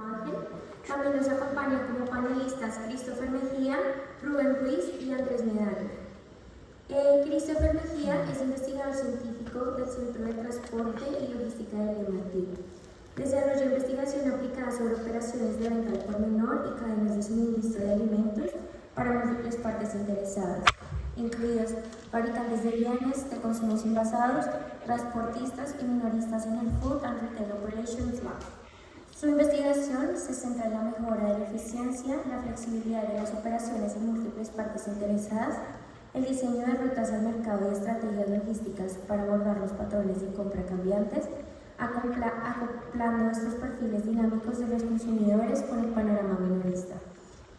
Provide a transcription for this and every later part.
imagen. También nos acompañan como panelistas Christopher Mejía, Rubén Ruiz y Andrés Medaglia. Christopher Mejía es investigador científico del Centro de Transporte y Logística del MIT. Desarrolla investigación aplicada sobre operaciones de venta al por menor y cadenas de suministro de alimentos para múltiples partes interesadas, incluidos fabricantes de bienes de consumos envasados, transportistas y minoristas en el Food and Retail Operations Lab. Su investigación se centra en la mejora de la eficiencia, la flexibilidad de las operaciones en múltiples partes interesadas, el diseño de rutas al mercado y estrategias logísticas para abordar los patrones de compra cambiantes, acoplando estos perfiles dinámicos de los consumidores con el panorama minorista,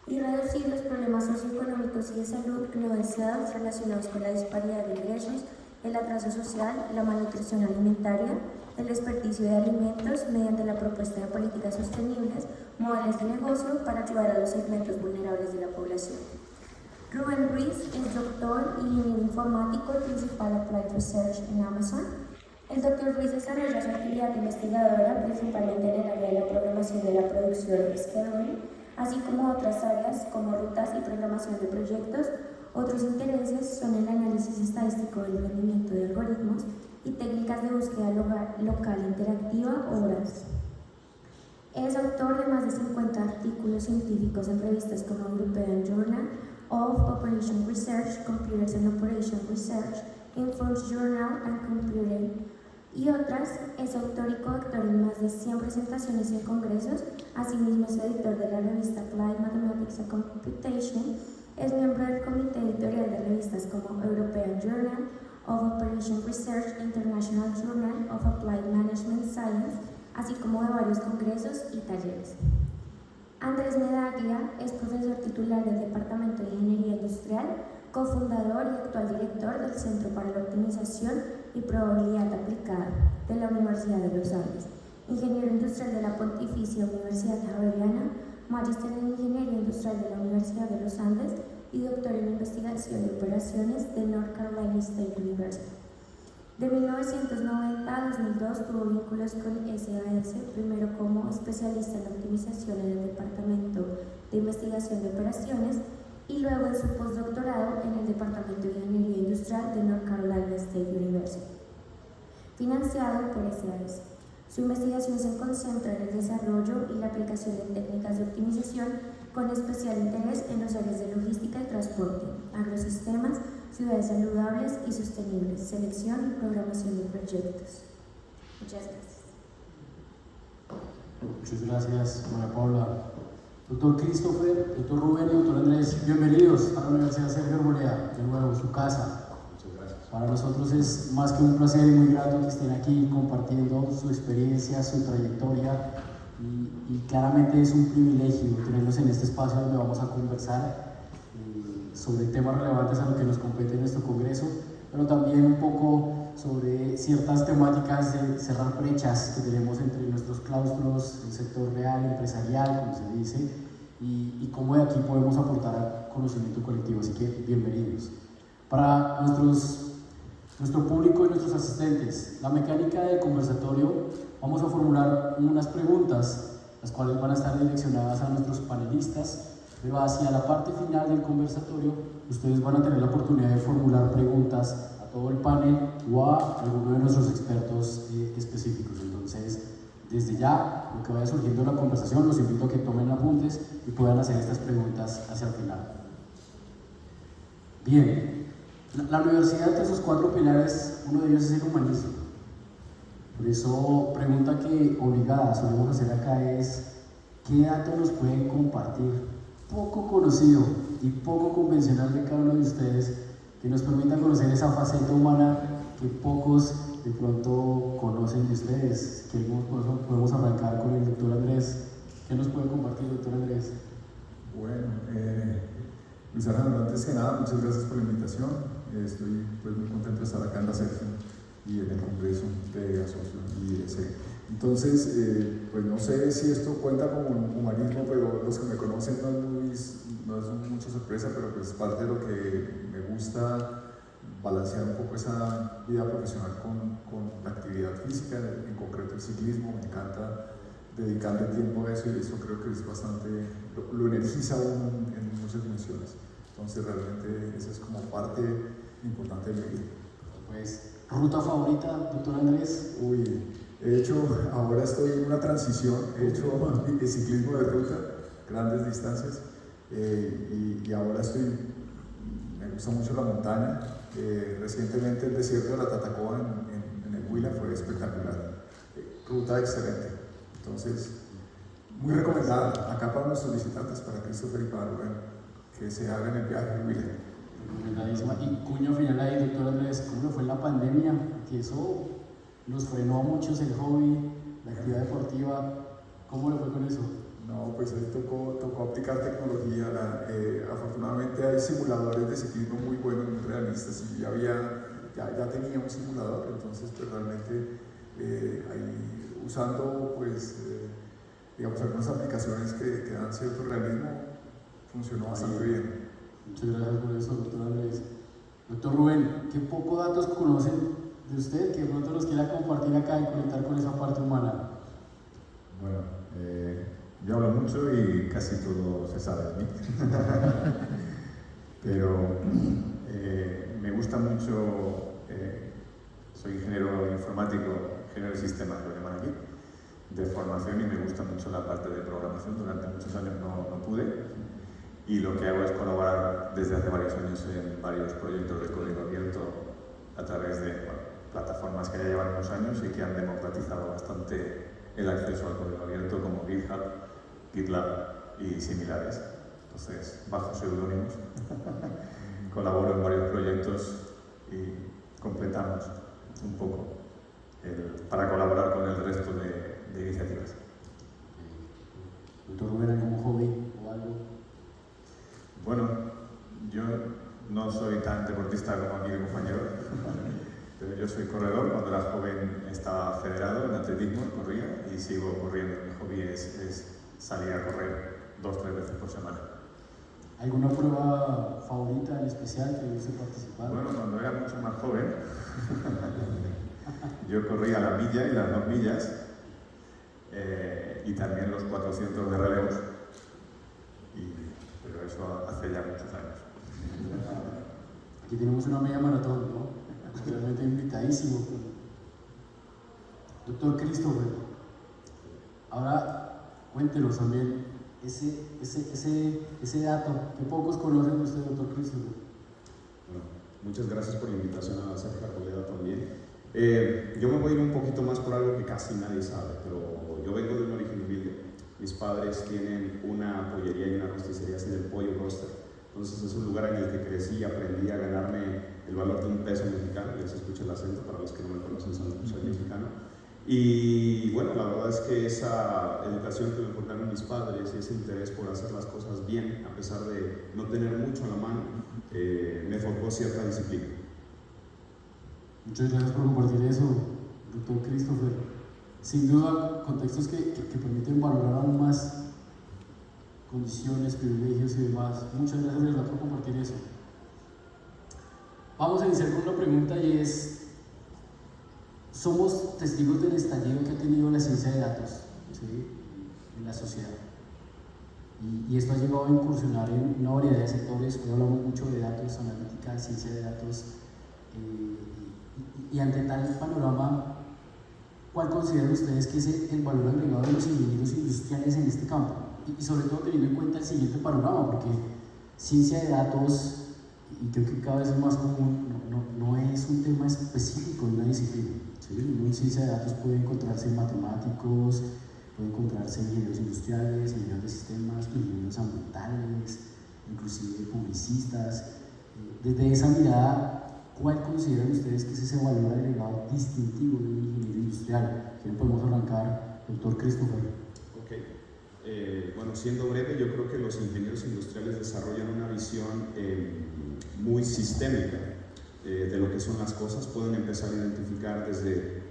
y reducir los problemas socioeconómicos y de salud no deseados relacionados con la disparidad de ingresos, el atraso social, la malnutrición alimentaria, el desperdicio de alimentos mediante la propuesta de políticas sostenibles, modelos de negocio para ayudar a los segmentos vulnerables de la población. Rubén Ruiz es doctor y ingeniero informático y principal Applied Research en Amazon. El Dr. Ruiz desarrolla su actividad investigadora principalmente en el área de la programación de la producción scheduling, así como otras áreas como rutas y programación de proyectos. Otros intereses son el análisis estadístico del rendimiento de algoritmos y técnicas de búsqueda local interactiva o RAS. Es autor de más de 50 artículos científicos en revistas como European Journal of Operation Research, Computers and Operation Research, Informs Journal and Computing y otras. Es autor y coautor en más de 100 presentaciones en congresos. Asimismo es editor de la revista Applied Mathematics and Computation. Es miembro del comité editorial de revistas como European Journal of Operation Research, International Journal of Applied Management Science, así como de varios congresos y talleres. Andrés Medaglia es profesor titular del Departamento de Ingeniería Industrial, cofundador y actual director del Centro para la Optimización y Probabilidad Aplicada de la Universidad de los Andes, ingeniero industrial de la Pontificia Universidad Javeriana, magíster en Ingeniería Industrial de la Universidad de los Andes y doctor en Investigación de Operaciones de North Carolina State University. De 1990 a 2002 tuvo vínculos con SAS, primero como especialista en optimización en el Departamento de Investigación de Operaciones y luego en su postdoctorado en el Departamento de Ingeniería Industrial de North Carolina State University, financiado por SAS. Su investigación se concentra en el desarrollo y la aplicación de técnicas de optimización con especial interés en los áreas de logística y transporte, agrosistemas, ciudades saludables y sostenibles, selección y programación de proyectos. Muchas gracias. Muchas gracias, María Paula. Doctor Christopher, doctor Rubén y doctor Andrés, bienvenidos a la Universidad Sergio Arboleda, de nuevo, su casa. Muchas gracias. Para nosotros es más que un placer y muy grato que estén aquí compartiendo su experiencia, su trayectoria y claramente es un privilegio tenerlos en este espacio donde vamos a conversar sobre temas relevantes a lo que nos compete en nuestro congreso, pero también un poco sobre ciertas temáticas de cerrar brechas que tenemos entre nuestros claustros, el sector real, empresarial, como se dice, y cómo de aquí podemos aportar al conocimiento colectivo. Así que bienvenidos. Para nuestro público y nuestros asistentes, la mecánica del conversatorio, vamos a formular unas preguntas, las cuales van a estar direccionadas a nuestros panelistas, pero hacia la parte final del conversatorio, ustedes van a tener la oportunidad de formular preguntas a todo el panel o a alguno de nuestros expertos específicos. Entonces, desde ya, lo que vaya surgiendo en la conversación, los invito a que tomen apuntes y puedan hacer estas preguntas hacia el final. Bien, la universidad, entre sus 4 pilares, uno de ellos es el humanismo. Por eso, pregunta que obligada solemos hacer acá es, ¿qué datos nos pueden compartir? Poco conocido y poco convencional de cada uno de ustedes, que nos permita conocer esa faceta humana que pocos de pronto conocen de ustedes. Podemos arrancar con el doctor Andrés. ¿Qué nos puede compartir, doctor Andrés? Bueno, Luis Alejandro, antes que nada, muchas gracias por la invitación. Estoy pues, muy contento de estar acá en la Sergio y en el Congreso de Asocio y IDC. Entonces, pues no sé si esto cuenta como un humanismo, pero los que me conocen no es mucha sorpresa, pero pues parte de lo que me gusta balancear un poco esa vida profesional con la actividad física, en concreto el ciclismo. Me encanta dedicando tiempo a eso, y eso creo que es bastante, lo energiza a uno en muchas dimensiones. Entonces realmente esa es como parte importante de mi vida. Pues, ¿ruta favorita, doctor Andrés? Uy, ahora estoy en una transición, he hecho el ciclismo de ruta, grandes distancias, y ahora me gusta mucho la montaña. Recientemente el desierto de la Tatacoa en el Huila fue espectacular, ruta excelente, entonces muy recomendada acá para nuestros visitantes, para Christopher y para Rubén, que se hagan el viaje al Huila. Recomendadísima. Y cuño final ahí, doctor Andrés, ¿cómo le fue en la pandemia? Que eso nos frenó a muchos el hobby, la actividad deportiva. ¿Cómo le fue con eso? No, pues ahí tocó aplicar tecnología. Afortunadamente hay simuladores de ciclismo muy buenos, muy realistas, y ya tenía un simulador, entonces pues realmente ahí usando pues digamos algunas aplicaciones que dan cierto realismo, funcionó bastante bien. Muchas gracias por eso, doctor Andrés. Doctor Rubén, ¿qué poco datos conocen de usted que de pronto nos quiera compartir acá y conectar con esa parte humana? Bueno, yo hablo mucho y casi todo se sabe de mí. Pero me gusta mucho, soy ingeniero informático, ingeniero de sistemas, lo llaman aquí, de formación, y me gusta mucho la parte de programación. Durante muchos años no pude. Y lo que hago es colaborar desde hace varios años en varios proyectos de código abierto a través de plataformas que ya llevan unos años y que han democratizado bastante el acceso al código abierto, como GitHub, GitLab y similares. Entonces, bajo seudónimos, colaboro en varios proyectos y completamos un poco para colaborar con el resto de iniciativas. Doctor Rubén, ¿algún hobby o algo? Bueno, yo no soy tan deportista como aquí mi compañero, pero yo soy corredor. Cuando era joven estaba federado en atletismo, corría y sigo corriendo. Mi hobby es salir a correr 2 o 3 veces por semana. ¿Alguna prueba favorita en especial que guste participar? Bueno, cuando era mucho más joven, yo corría la milla y las 2 millas, y también los 400 de relevos. Pero eso hace ya muchos años. Aquí tenemos una media maratón, ¿no? Realmente invitadísimo. Doctor Christopher, ahora cuéntenos también ese dato que pocos conocen de usted, doctor Christopher. Bueno, muchas gracias por la invitación a hacer Carboleda también. Yo me voy a ir un poquito más por algo que casi nadie sabe, pero yo vengo de un origen humilde. Mis padres tienen una pollería y una rosticería así del pollo roster. Entonces es un lugar en el que crecí y aprendí a ganarme el valor de un peso mexicano. Ya se escucha el acento, para los que no me conocen, soy mexicano. Y bueno, la verdad es que esa educación que me forjaron mis padres y ese interés por hacer las cosas bien, a pesar de no tener mucho a la mano, me forjó cierta disciplina. Muchas gracias por compartir eso, doctor Christopher. Sin duda, contextos que permiten valorar aún más condiciones, privilegios y demás. Muchas gracias de verdad por compartir eso. Vamos a iniciar con una pregunta, y es: somos testigos del estallido que ha tenido la ciencia de datos, ¿sí?, en la sociedad. Y esto ha llevado a incursionar en una variedad de sectores. Hoy hablamos mucho de datos, analítica, ciencia de datos. Y ante tal panorama, ¿cuál consideran ustedes que es el valor agregado de los ingenieros industriales en este campo? Y sobre todo teniendo en cuenta el siguiente panorama, porque ciencia de datos, y creo que cada vez es más común, no es un tema específico de una disciplina, ¿sí? Uno en ciencia de datos puede encontrarse matemáticos, puede encontrarse ingenieros industriales, ingenieros de sistemas, ingenieros ambientales, inclusive publicistas. Desde esa mirada, ¿cuál consideran ustedes que es ese valor agregado distintivo de un ingeniero industrial? ¿Quién podemos arrancar, doctor Christopher? Ok. Bueno, siendo breve, yo creo que los ingenieros industriales desarrollan una visión muy sistémica de lo que son las cosas. Pueden empezar a identificar desde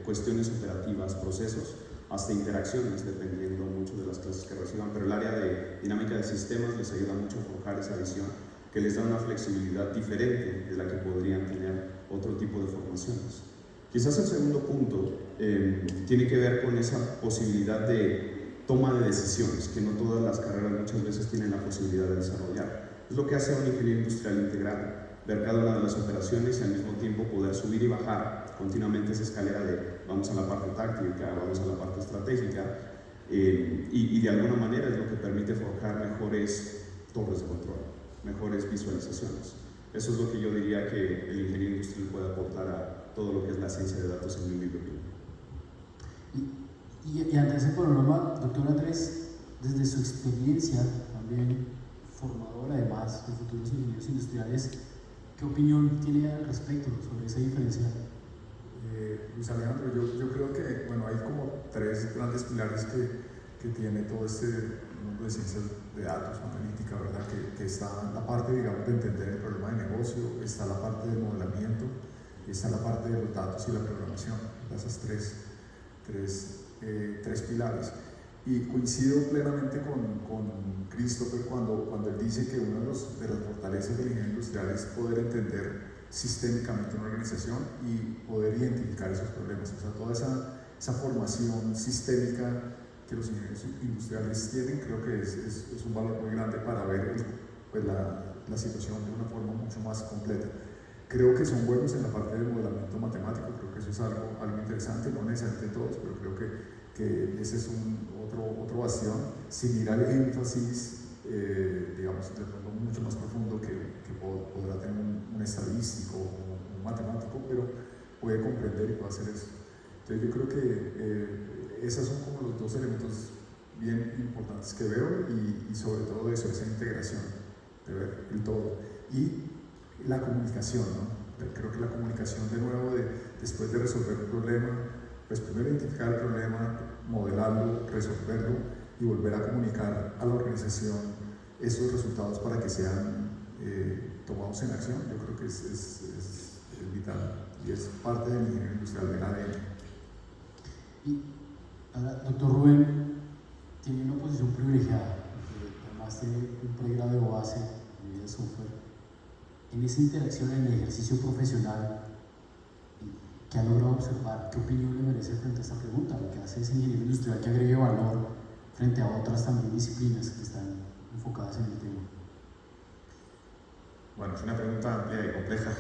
cuestiones operativas, procesos, hasta interacciones, dependiendo mucho de las clases que reciban, pero el área de dinámica de sistemas les ayuda mucho a forjar esa visión, que les da una flexibilidad diferente de la que podrían tener otro tipo de formaciones. Quizás el segundo punto tiene que ver con esa posibilidad de toma de decisiones, que no todas las carreras muchas veces tienen la posibilidad de desarrollar. Es lo que hace un ingeniero industrial integral, ver cada una de las operaciones y al mismo tiempo poder subir y bajar continuamente esa escalera de vamos a la parte táctica, vamos a la parte estratégica, y de alguna manera es lo que permite forjar mejores torres de control, mejores visualizaciones. Eso es lo que yo diría que el ingeniero industrial puede aportar a todo lo que es la ciencia de datos en mi opinión. Y ante ese panorama, doctor Andrés, desde su experiencia también formador además de futuros ingenieros industriales, ¿qué opinión tiene al respecto sobre esa diferencia? Luis Alejandro, yo creo que bueno, hay como tres grandes pilares que tiene todo este mundo de ciencias de datos, analítica, ¿verdad? Que está la parte, digamos, de entender el problema de negocio, está la parte de modelamiento, está la parte de los datos y la programación, esas tres pilares. Y coincido plenamente con Christopher cuando él dice que una de las fortalezas del ingeniero industrial es poder entender sistémicamente una organización y poder identificar esos problemas. O sea, toda esa formación sistémica que los ingenieros industriales tienen, creo que es un valor muy grande para ver pues, la situación de una forma mucho más completa. Creo que son buenos en la parte del modelamiento matemático, creo que eso es algo interesante, no necesariamente todos, pero creo que ese es otro bastión, sin ir al énfasis, digamos, de pronto mucho más profundo que podrá tener un estadístico o un matemático, pero puede comprender y puede hacer eso. Entonces yo creo que esos son como los dos elementos bien importantes que veo y sobre todo eso, esa integración de ver el todo. Y la comunicación, ¿no? Creo que la comunicación de nuevo, después de resolver un problema, pues primero identificar el problema, modelarlo, resolverlo y volver a comunicar a la organización esos resultados para que sean tomados en acción. Yo creo que es vital y es parte del ingeniero industrial del ADN. Y ahora, doctor Rubén tiene una posición privilegiada, porque además tiene un pregrado de base en software. En esa interacción en el ejercicio profesional, ¿qué ha logrado observar? ¿Qué opinión le merece frente a esta pregunta? Lo que hace ese ingeniero industrial que agregue valor frente a otras también disciplinas que están enfocadas en el tema. Bueno, es una pregunta amplia y compleja.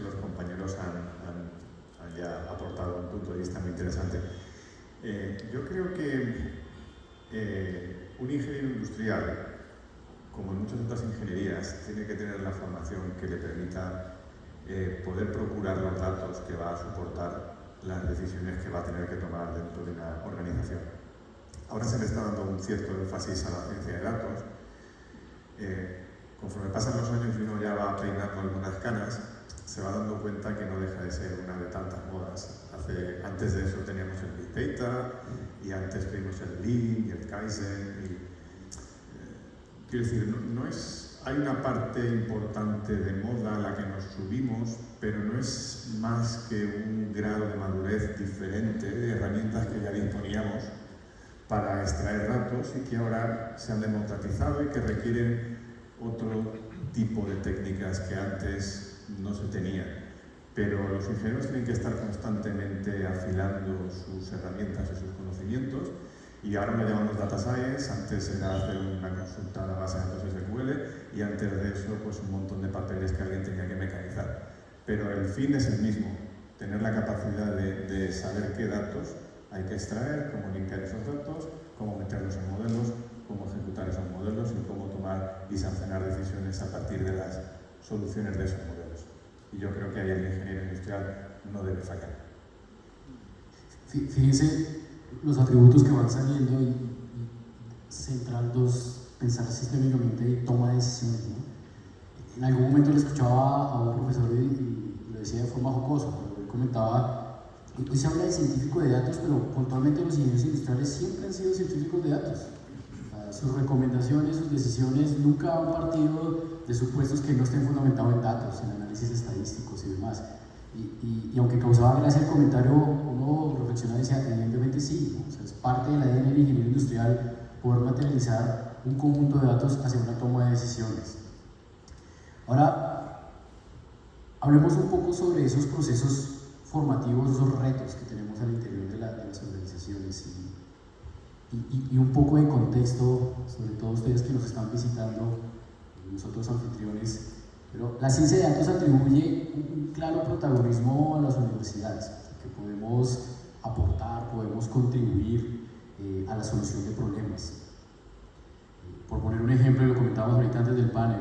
Los compañeros han ya aportado un punto de vista muy interesante. Yo creo que un ingeniero industrial, como en muchas otras ingenierías, tiene que tener la formación que le permita poder procurar los datos que va a soportar las decisiones que va a tener que tomar dentro de una organización. Ahora se le está dando un cierto énfasis a la ciencia de datos. Conforme pasan los años y uno ya va peinando algunas canas, se va dando cuenta que no deja de ser una de tantas modas. Antes de eso teníamos el Big Data, y antes tuvimos el Lean y el Kaizen. Quiero decir, hay una parte importante de moda a la que nos subimos, pero no es más que un grado de madurez diferente de herramientas que ya disponíamos para extraer datos y que ahora se han democratizado y que requieren otro tipo de técnicas que antes no se tenían. Pero los ingenieros tienen que estar constantemente afilando sus herramientas y sus conocimientos, y ahora lo llamamos Data Science. Antes era hacer una consulta a la base de datos SQL, y antes de eso pues un montón de papeles que alguien tenía que mecanizar. Pero el fin es el mismo, tener la capacidad de saber qué datos hay que extraer, cómo limpiar esos datos, cómo meterlos en modelos, cómo ejecutar esos modelos y cómo tomar y sancionar decisiones a partir de las soluciones de esos modelos. Y yo creo que ahí el ingeniero industrial no debe fallar. Fíjense los atributos que van saliendo y centrarlos, pensar sistémicamente y toma de decisiones, ¿no? En algún momento le escuchaba a un profesor y lo decía de forma jocosa, pero él comentaba, hoy se habla de científico de datos, pero puntualmente los ingenieros industriales siempre han sido científicos de datos. Sus recomendaciones, sus decisiones nunca han partido de supuestos que no estén fundamentados en datos, en análisis estadísticos y demás. Y aunque causaba gracia el comentario, uno reflexionaba y decía, evidentemente sí, ¿no? O sea, es parte del ADN del ingeniero industrial poder materializar un conjunto de datos hacia una toma de decisiones. Ahora, hablemos un poco sobre esos procesos formativos, esos retos que tenemos al interior de las organizaciones y un poco de contexto, sobre todo ustedes que nos están visitando, nosotros anfitriones, pero la ciencia de datos atribuye un claro protagonismo a las universidades, que podemos aportar, podemos contribuir a la solución de problemas. Por poner un ejemplo, lo comentábamos ahorita antes del panel,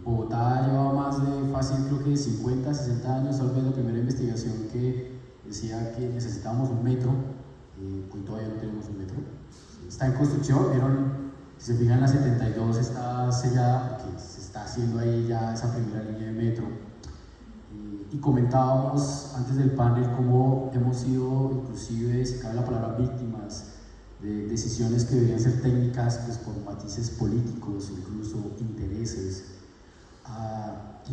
Bogotá llevaba más de fácil, creo que 50, 60 años, tal vez la primera investigación que decía que necesitábamos un metro, hoy todavía no tenemos un metro. Está en construcción, vieron, si se fijan la 72 está sellada, porque se está haciendo ahí ya esa primera línea de metro. Y comentábamos antes del panel cómo hemos sido, inclusive, si cabe la palabra, víctimas de decisiones que deberían ser técnicas, pues por matices políticos, incluso intereses.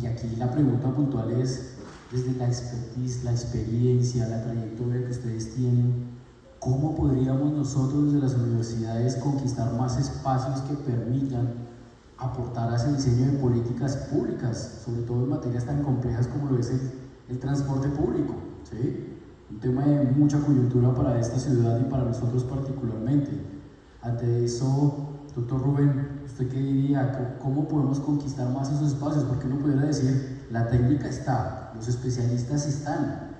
Y aquí la pregunta puntual es, desde la expertise, la experiencia, la trayectoria que ustedes tienen, ¿cómo podríamos nosotros desde las universidades conquistar más espacios que permitan aportar a ese diseño de políticas públicas, sobre todo en materias tan complejas como lo es el transporte público, ¿sí? Un tema de mucha coyuntura para esta ciudad y para nosotros particularmente. Ante eso, doctor Rubén, ¿usted qué diría? ¿Cómo podemos conquistar más esos espacios? Porque uno pudiera decir, la técnica está, los especialistas están,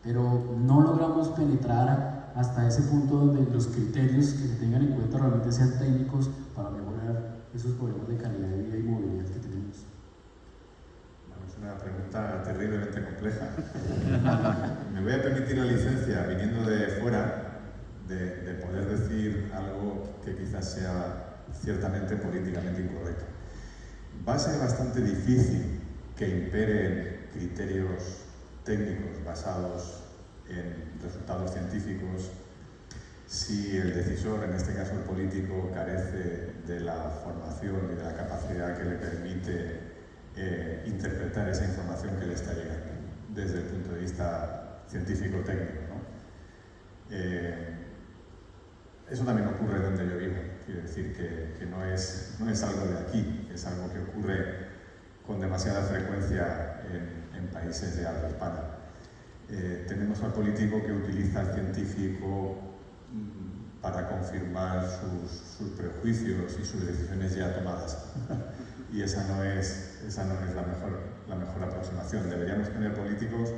pero no logramos penetrar hasta ese punto donde los criterios que se tengan en cuenta realmente sean técnicos para mejorar esos problemas de calidad de vida y movilidad que tenemos. Bueno, es una pregunta terriblemente compleja. Me voy a permitir la licencia, viniendo de fuera, de poder decir algo que quizás sea ciertamente políticamente incorrecto. Va a ser bastante difícil que imperen criterios técnicos basados en resultados científicos si el decisor, en este caso el político, carece de la formación y de la capacidad que le permite interpretar esa información que le está llegando desde el punto de vista científico-técnico, ¿no? Eso también ocurre donde yo vivo, quiero decir que no es algo de aquí, es algo que ocurre con demasiada frecuencia en países de habla hispana. Tenemos al político que utiliza al científico para confirmar sus prejuicios y sus decisiones ya tomadas. Y esa no es la mejor aproximación. Deberíamos tener políticos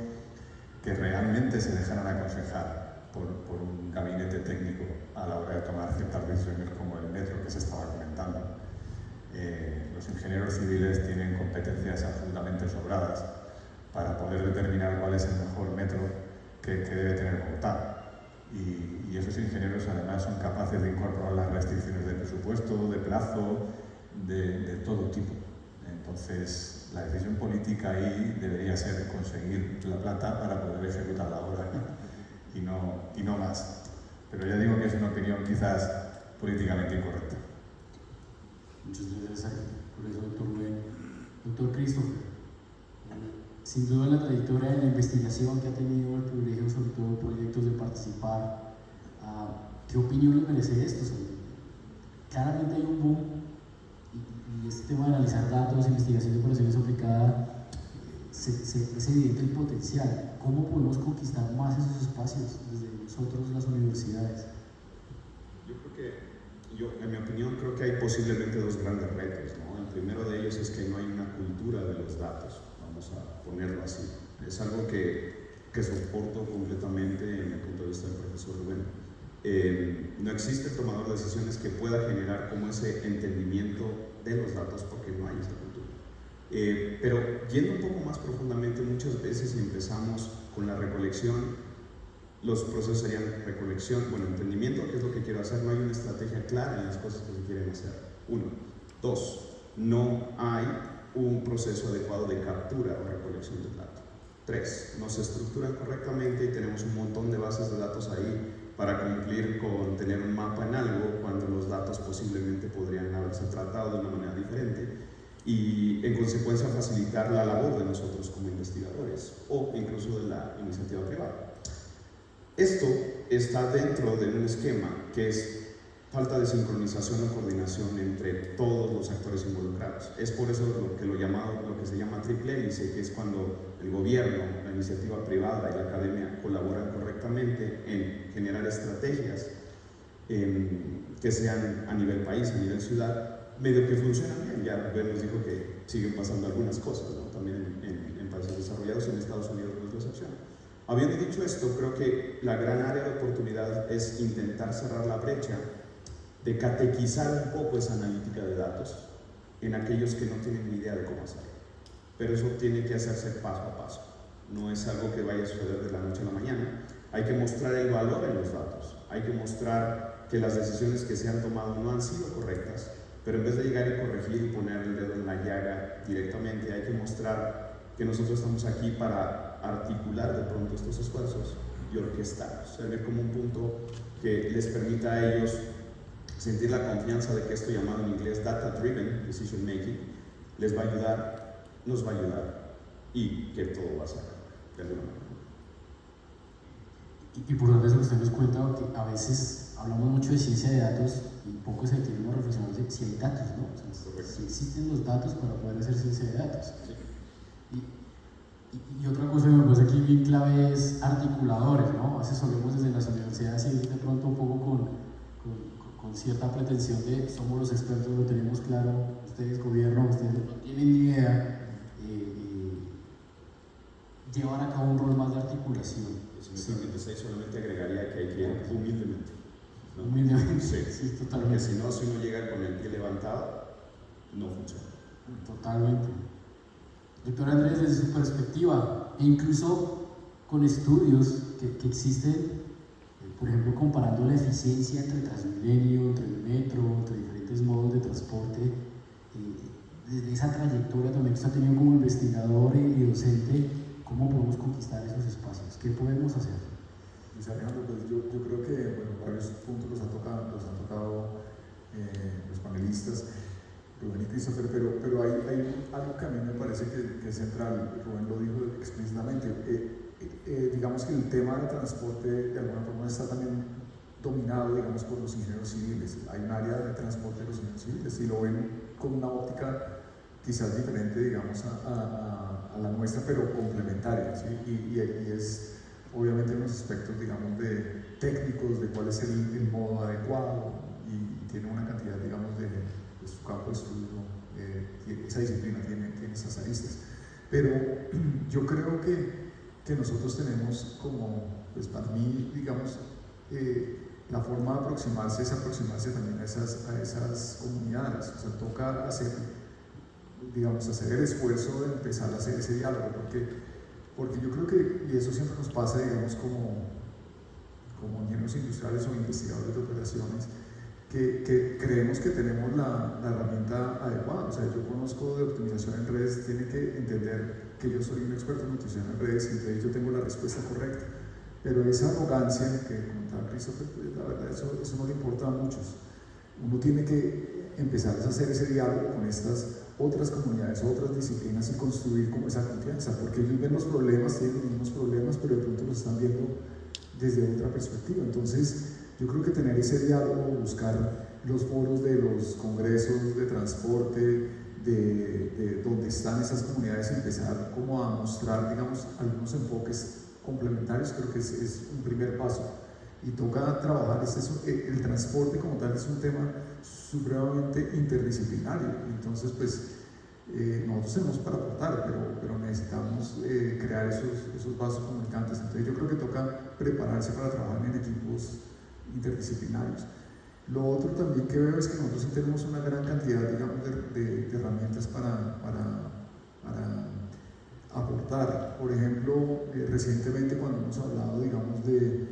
que realmente se dejaran aconsejar por un gabinete técnico a la hora de tomar ciertas decisiones como el metro que se estaba comentando. Los ingenieros civiles tienen competencias absolutamente sobradas para poder determinar cuál es el mejor metro que debe tener Bogotá. Y esos ingenieros además son capaces de incorporar las restricciones de presupuesto, de plazo, de todo tipo. Entonces, la decisión política ahí debería ser conseguir la plata para poder ejecutar la obra y no más. Pero ya digo que es una opinión quizás políticamente incorrecta. Muchas gracias por eso, doctor Rubén. Doctor Christopher, sin duda la trayectoria de la investigación que ha tenido el privilegio, sobre todo en proyectos, de participar, ¿qué opinión le merece esto? Claramente hay un boom y este tema de analizar datos, investigación de operaciones aplicadas, es evidente el potencial. ¿Cómo podemos conquistar más esos espacios desde nosotros, las universidades? En mi opinión, creo que hay posiblemente dos grandes retos, ¿no? El primero de ellos es que no hay una cultura de los datos, vamos a ponerlo así. Es algo que soporto completamente en el punto de vista del profesor Rubén. No existe el tomador de decisiones que pueda generar como ese entendimiento de los datos porque no hay esa cultura. Pero yendo un poco más profundamente, muchas veces si empezamos con la recolección, los procesos serían recolección, entendimiento, qué es lo que quiero hacer, no hay una estrategia clara en las cosas que se quieren hacer. 1. 2. No hay un proceso adecuado de captura o recolección del dato. 3. No se estructuran correctamente y tenemos un montón de bases de datos ahí para cumplir con tener un mapa en algo cuando los datos posiblemente podrían haberse tratado de una manera diferente y en consecuencia facilitar la labor de nosotros como investigadores o incluso de la iniciativa privada. Esto está dentro de un esquema que es falta de sincronización o coordinación entre todos los actores involucrados. Es por eso lo que se llama triple hélice, que es cuando el gobierno, la iniciativa privada y la academia colaboran correctamente en generar estrategias que sean a nivel país, a nivel ciudad, medio que funcionan bien. Ya Ben nos dijo que siguen pasando algunas cosas, ¿no? También en países desarrollados y en Estados Unidos no es la excepción. Habiendo dicho esto, creo que la gran área de oportunidad es intentar cerrar la brecha de catequizar un poco esa analítica de datos en aquellos que no tienen ni idea de cómo hacerlo. Pero eso tiene que hacerse paso a paso. No es algo que vaya a suceder de la noche a la mañana. Hay que mostrar el valor en los datos. Hay que mostrar que las decisiones que se han tomado no han sido correctas, pero en vez de llegar y corregir y poner el dedo en la llaga directamente, hay que mostrar que nosotros estamos aquí para articular de pronto estos esfuerzos y orquestarlos, servir como un punto que les permita a ellos sentir la confianza de que esto llamado en inglés Data Driven Decision Making les va a ayudar, nos va a ayudar y que todo va a ser de alguna manera. Y por donde usted nos cuenta que a veces hablamos mucho de ciencia de datos y poco se tiene una reflexión de si hay datos, ¿no? O sea, si existen los datos para poder hacer ciencia de datos. Sí. Y otra cosa que me parece aquí bien clave es articuladores, ¿no? A veces solemos desde las universidades ir de pronto un poco con cierta pretensión de somos los expertos, lo tenemos claro, ustedes gobierno, ustedes no tienen ni idea, llevar a cabo un rol más de articulación. Si me permites, ahí solamente agregaría que hay que ir humildemente. ¿no? Humildemente, sí, totalmente. Porque si uno llega con el pie levantado, no funciona. Totalmente. Doctor Andrés, desde su perspectiva, e incluso con estudios que existen, por ejemplo, comparando la eficiencia entre Transmilenio, entre el metro, entre diferentes modos de transporte, desde esa trayectoria también que usted ha tenido como investigador y docente, ¿cómo podemos conquistar esos espacios? ¿Qué podemos hacer? Luis Alejandro, pues yo creo que varios puntos los han tocado los panelistas, Rubén y Christopher, pero hay algo que a mí me parece que es central. Rubén lo dijo explícitamente. Digamos que el tema de transporte de alguna forma está también dominado, digamos, por los ingenieros civiles. Hay un área de transporte de los ingenieros civiles y lo ven con una óptica quizás diferente, digamos, a la nuestra, pero complementaria, ¿sí? Y es obviamente en los aspectos, digamos, de técnicos, de cuál es el modo adecuado, y tiene una cantidad, digamos, de su campo de estudio, esa disciplina tiene esas aristas. Pero yo creo que nosotros tenemos como, pues para mí, digamos, la forma de aproximarse es aproximarse también a esas comunidades. O sea, toca hacer el esfuerzo de empezar a hacer ese diálogo, porque yo creo que, y eso siempre nos pasa, digamos, como ingenieros industriales o investigadores de operaciones, que creemos que tenemos la herramienta adecuada. O sea, yo conozco de optimización en redes, tiene que entender que yo soy un experto en optimización en redes y entonces yo tengo la respuesta correcta. Pero esa arrogancia que comentaba Christopher, pues, la verdad, eso no le importa a muchos. Uno tiene que empezar a hacer ese diálogo con estas otras comunidades, otras disciplinas y construir como esa confianza, porque ellos ven los problemas, tienen los mismos problemas, pero de pronto los están viendo desde otra perspectiva. Entonces, yo creo que tener ese diálogo, buscar los foros de los congresos de transporte, de donde están esas comunidades, empezar como a mostrar, digamos, algunos enfoques complementarios, creo que es un primer paso. Y toca trabajar, el transporte como tal es un tema supremamente interdisciplinario, entonces pues nosotros tenemos para aportar, pero necesitamos crear esos vasos comunicantes. Entonces yo creo que toca prepararse para trabajar en equipos interdisciplinarios. Lo otro también que veo es que nosotros tenemos una gran cantidad, digamos, de herramientas para aportar. Por ejemplo, recientemente cuando hemos hablado, digamos, de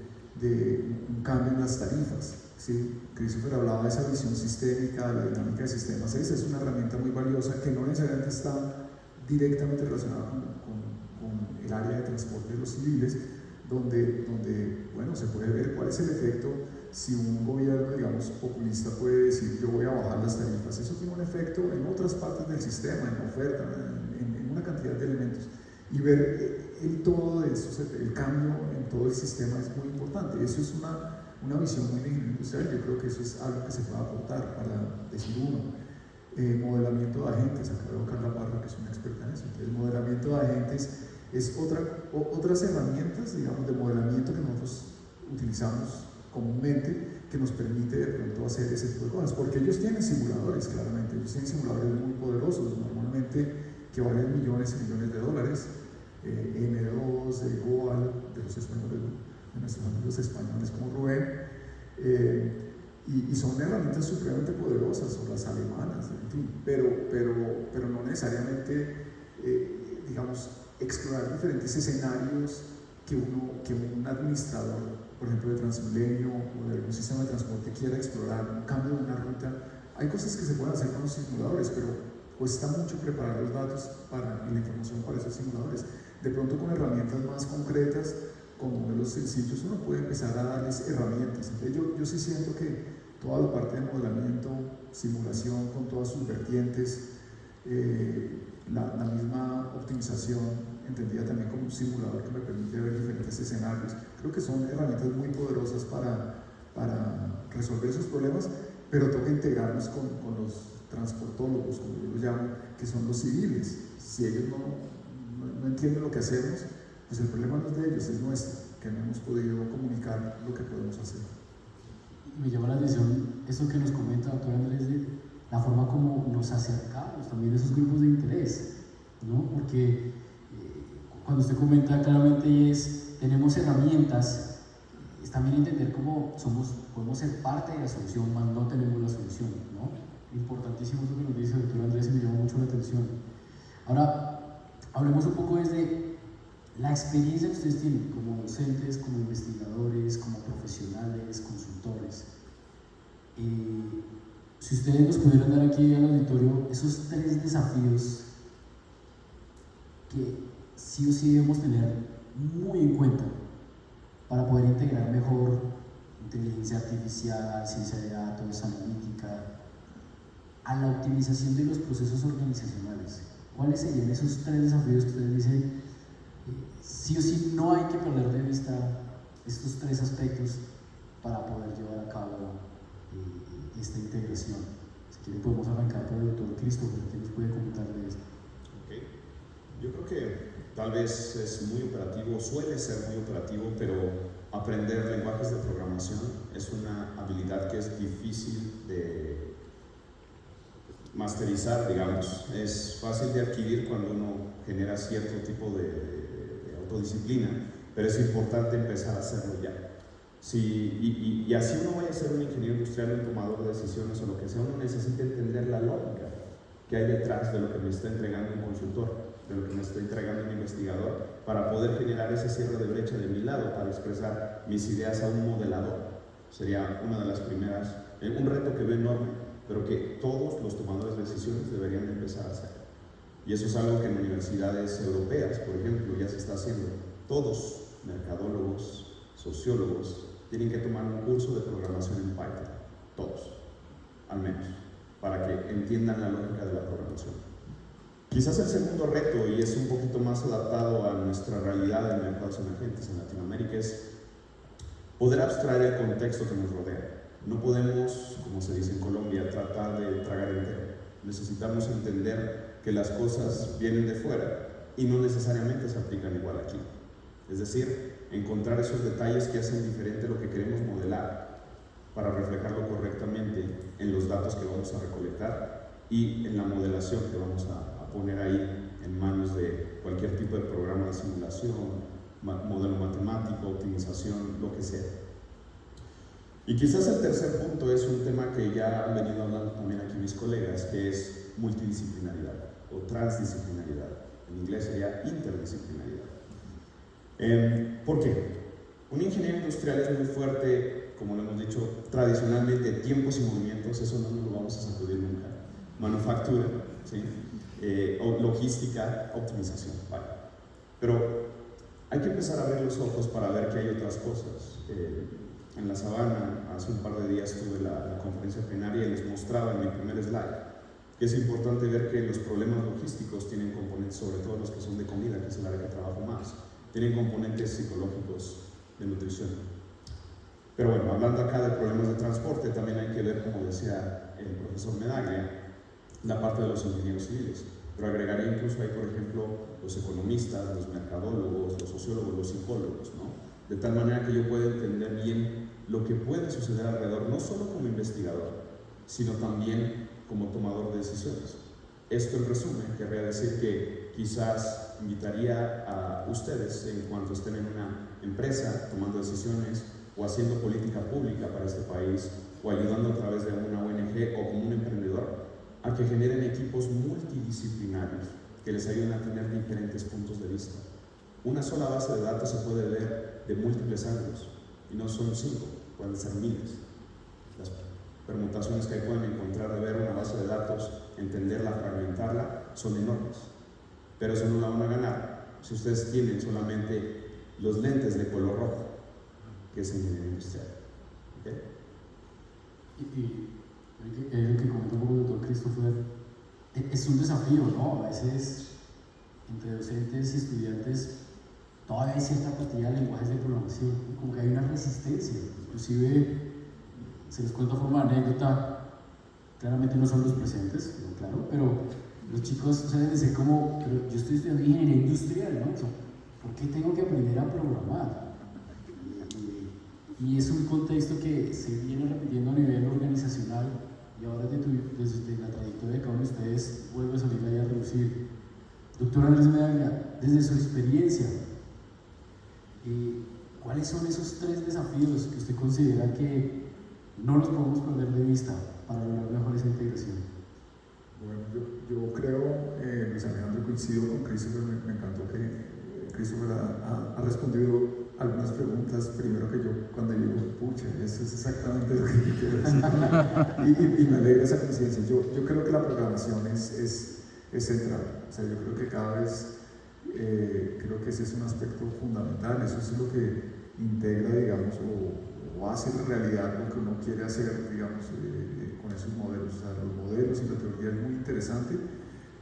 un cambio en las tarifas, ¿sí? Christopher hablaba de esa visión sistémica, de la dinámica de sistemas. Esa es una herramienta muy valiosa que no necesariamente está directamente relacionada con el área de transporte de los civiles, donde bueno, se puede ver cuál es el efecto si un gobierno, digamos, populista puede decir yo voy a bajar las tarifas. Eso tiene un efecto en otras partes del sistema, en la oferta, en una cantidad de elementos. Y ver el todo de eso, el cambio en todo el sistema es muy importante. Eso es una visión muy de ingeniería industrial. Yo creo que eso es algo que se puede aportar para decir uno. Modelamiento de agentes, acá veo a Carla Parra, que es una experta en eso. Entonces, el modelamiento de agentes es otras herramientas, digamos, de modelamiento que nosotros utilizamos comúnmente, que nos permite de pronto hacer ese tipo de cosas, porque ellos tienen simuladores, claramente, ellos tienen simuladores muy poderosos, normalmente que valen millones y millones de dólares, M2, Goal, de los españoles, de nuestros amigos españoles como Rubén, y son herramientas supremamente poderosas, o las alemanas, en fin, pero no necesariamente, digamos, explorar diferentes escenarios que un administrador, por ejemplo, de Transmilenio o de algún sistema de transporte quiera explorar, un cambio de una ruta. Hay cosas que se pueden hacer con los simuladores, pero cuesta mucho preparar los datos y la información para esos simuladores. De pronto, con herramientas más concretas, con modelos sencillos, uno puede empezar a darles herramientas. Entonces, yo sí siento que toda la parte de modelamiento, simulación con todas sus vertientes, la misma optimización, entendida también como un simulador que me permite ver diferentes escenarios, creo que son herramientas muy poderosas para resolver esos problemas, pero toca integrarnos con los transportólogos, como yo los llamo, que son los civiles. Si ellos no entienden lo que hacemos, pues el problema no es de ellos, es nuestro, que no hemos podido comunicar lo que podemos hacer. Me llama la atención eso que nos comenta, doctor Andrés, de la forma como nos acercamos también a esos grupos de interés, ¿no? Porque cuando usted comenta claramente tenemos herramientas, es también entender cómo podemos ser parte de la solución, más no tenemos la solución, ¿no? Importantísimo eso que nos dice el doctor Andrés y me llama mucho la atención. Ahora, hablemos un poco desde la experiencia que ustedes tienen como docentes, como investigadores, como profesionales, consultores. Si ustedes nos pudieran dar aquí al auditorio esos 3 desafíos que sí o sí debemos tener muy en cuenta para poder integrar mejor inteligencia artificial, ciencia de datos, analítica, a la optimización de los procesos organizacionales. ¿Cuáles serían esos 3 desafíos que ustedes dicen? Sí o sí no hay que perder de vista estos 3 aspectos para poder llevar a cabo esta integración. Si quieren podemos arrancar por el doctor Christopher, que nos puede comentar de esto. Okay. Yo creo que tal vez es muy operativo, suele ser muy operativo, pero aprender lenguajes de programación es una habilidad que es difícil de masterizar, digamos. Es fácil de adquirir cuando uno genera cierto tipo de autodisciplina, pero es importante empezar a hacerlo ya. Y así uno vaya a ser un ingeniero industrial, un tomador de decisiones o lo que sea, uno necesita entender la lógica que hay detrás de lo que me está entregando un consultor, de lo que me está entregando un investigador, para poder generar ese cierre de brecha de mi lado, para expresar mis ideas a un modelador. Sería una de las primeras, un reto que veo enorme, pero que todos los tomadores de decisiones deberían de empezar a hacer. Y eso es algo que en universidades europeas, por ejemplo, ya se está haciendo. Todos, mercadólogos, sociólogos, tienen que tomar un curso de programación en Python. Todos, al menos, para que entiendan la lógica de la programación. Quizás el segundo reto, y es un poquito más adaptado a nuestra realidad en mercados emergentes en Latinoamérica, es poder abstraer el contexto que nos rodea. No podemos, como se dice en Colombia, tratar de tragar entero. Necesitamos entender que las cosas vienen de fuera y no necesariamente se aplican igual aquí. Es decir, encontrar esos detalles que hacen diferente lo que queremos modelar para reflejarlo correctamente en los datos que vamos a recolectar y en la modelación que vamos a poner ahí en manos de cualquier tipo de programa de simulación, modelo matemático, optimización, lo que sea. Y quizás el tercer punto es un tema que ya han venido hablando también aquí mis colegas, que es multidisciplinaridad o transdisciplinaridad. En inglés sería interdisciplinaridad. ¿Por qué? Un ingeniero industrial es muy fuerte, como lo hemos dicho, tradicionalmente, tiempos y movimientos, eso no nos lo vamos a sacudir nunca. Manufactura, ¿sí? Logística, optimización, vale. Pero hay que empezar a abrir los ojos para ver que hay otras cosas. En la Sabana, hace un par de días tuve la conferencia plenaria y les mostraba en mi primer slide que es importante ver que los problemas logísticos tienen componentes, sobre todo los que son de comida, que es el área que trabajo más, tienen componentes psicológicos de nutrición. Pero bueno, hablando acá de problemas de transporte, también hay que ver, como decía el profesor Medaglia, la parte de los ingenieros civiles. Pero agregaría incluso ahí, por ejemplo, los economistas, los mercadólogos, los sociólogos, los psicólogos, ¿no? De tal manera que yo pueda entender bien lo que puede suceder alrededor, no solo como investigador, sino también como tomador de decisiones. Esto en resumen, querría decir que quizás invitaría a ustedes, en cuanto estén en una empresa tomando decisiones o haciendo política pública para este país o ayudando a través de una ONG o como un emprendedor, a que generen equipos multidisciplinarios que les ayuden a tener diferentes puntos de vista. Una sola base de datos se puede ver de múltiples ángulos, y no son 5, pueden ser miles. Las permutaciones que ahí pueden encontrar de ver una base de datos, entenderla, fragmentarla, son enormes. Pero eso no la van a ganar si ustedes tienen solamente los lentes de color rojo, que es ingeniería industrial. ¿Okay? Y lo que comentó el doctor Christopher, es un desafío, ¿no? A veces entre docentes y estudiantes todavía hay cierta apatía a lenguajes de programación, como que hay una resistencia. Inclusive, se les cuento a forma de anécdota, claramente no son los presentes, claro, pero los chicos suelen decir como, pero yo estoy estudiando ingeniería industrial, ¿no? ¿Por qué tengo que aprender a programar? Y es un contexto que se viene repitiendo a nivel organizacional, y ahora desde la trayectoria de cada uno de ustedes vuelve a salir ahí a reducir. Doctor Andrés Medaglia, desde su experiencia, ¿cuáles son esos 3 desafíos que usted considera que no los podemos perder de vista para lograr mejor esa integración? Bueno, yo creo, Luis Alejandro, coincido con Christopher, me encantó que Christopher ha respondido algunas preguntas primero que yo cuando digo, pucha, eso es exactamente lo que yo quiero decir. y me alegra esa conciencia. Yo creo que la programación es central. O sea, yo creo que cada vez, creo que ese es un aspecto fundamental, eso es lo que integra, digamos, o hace realidad lo que uno quiere hacer, digamos, con esos modelos. O sea, los modelos y la teoría es muy interesante,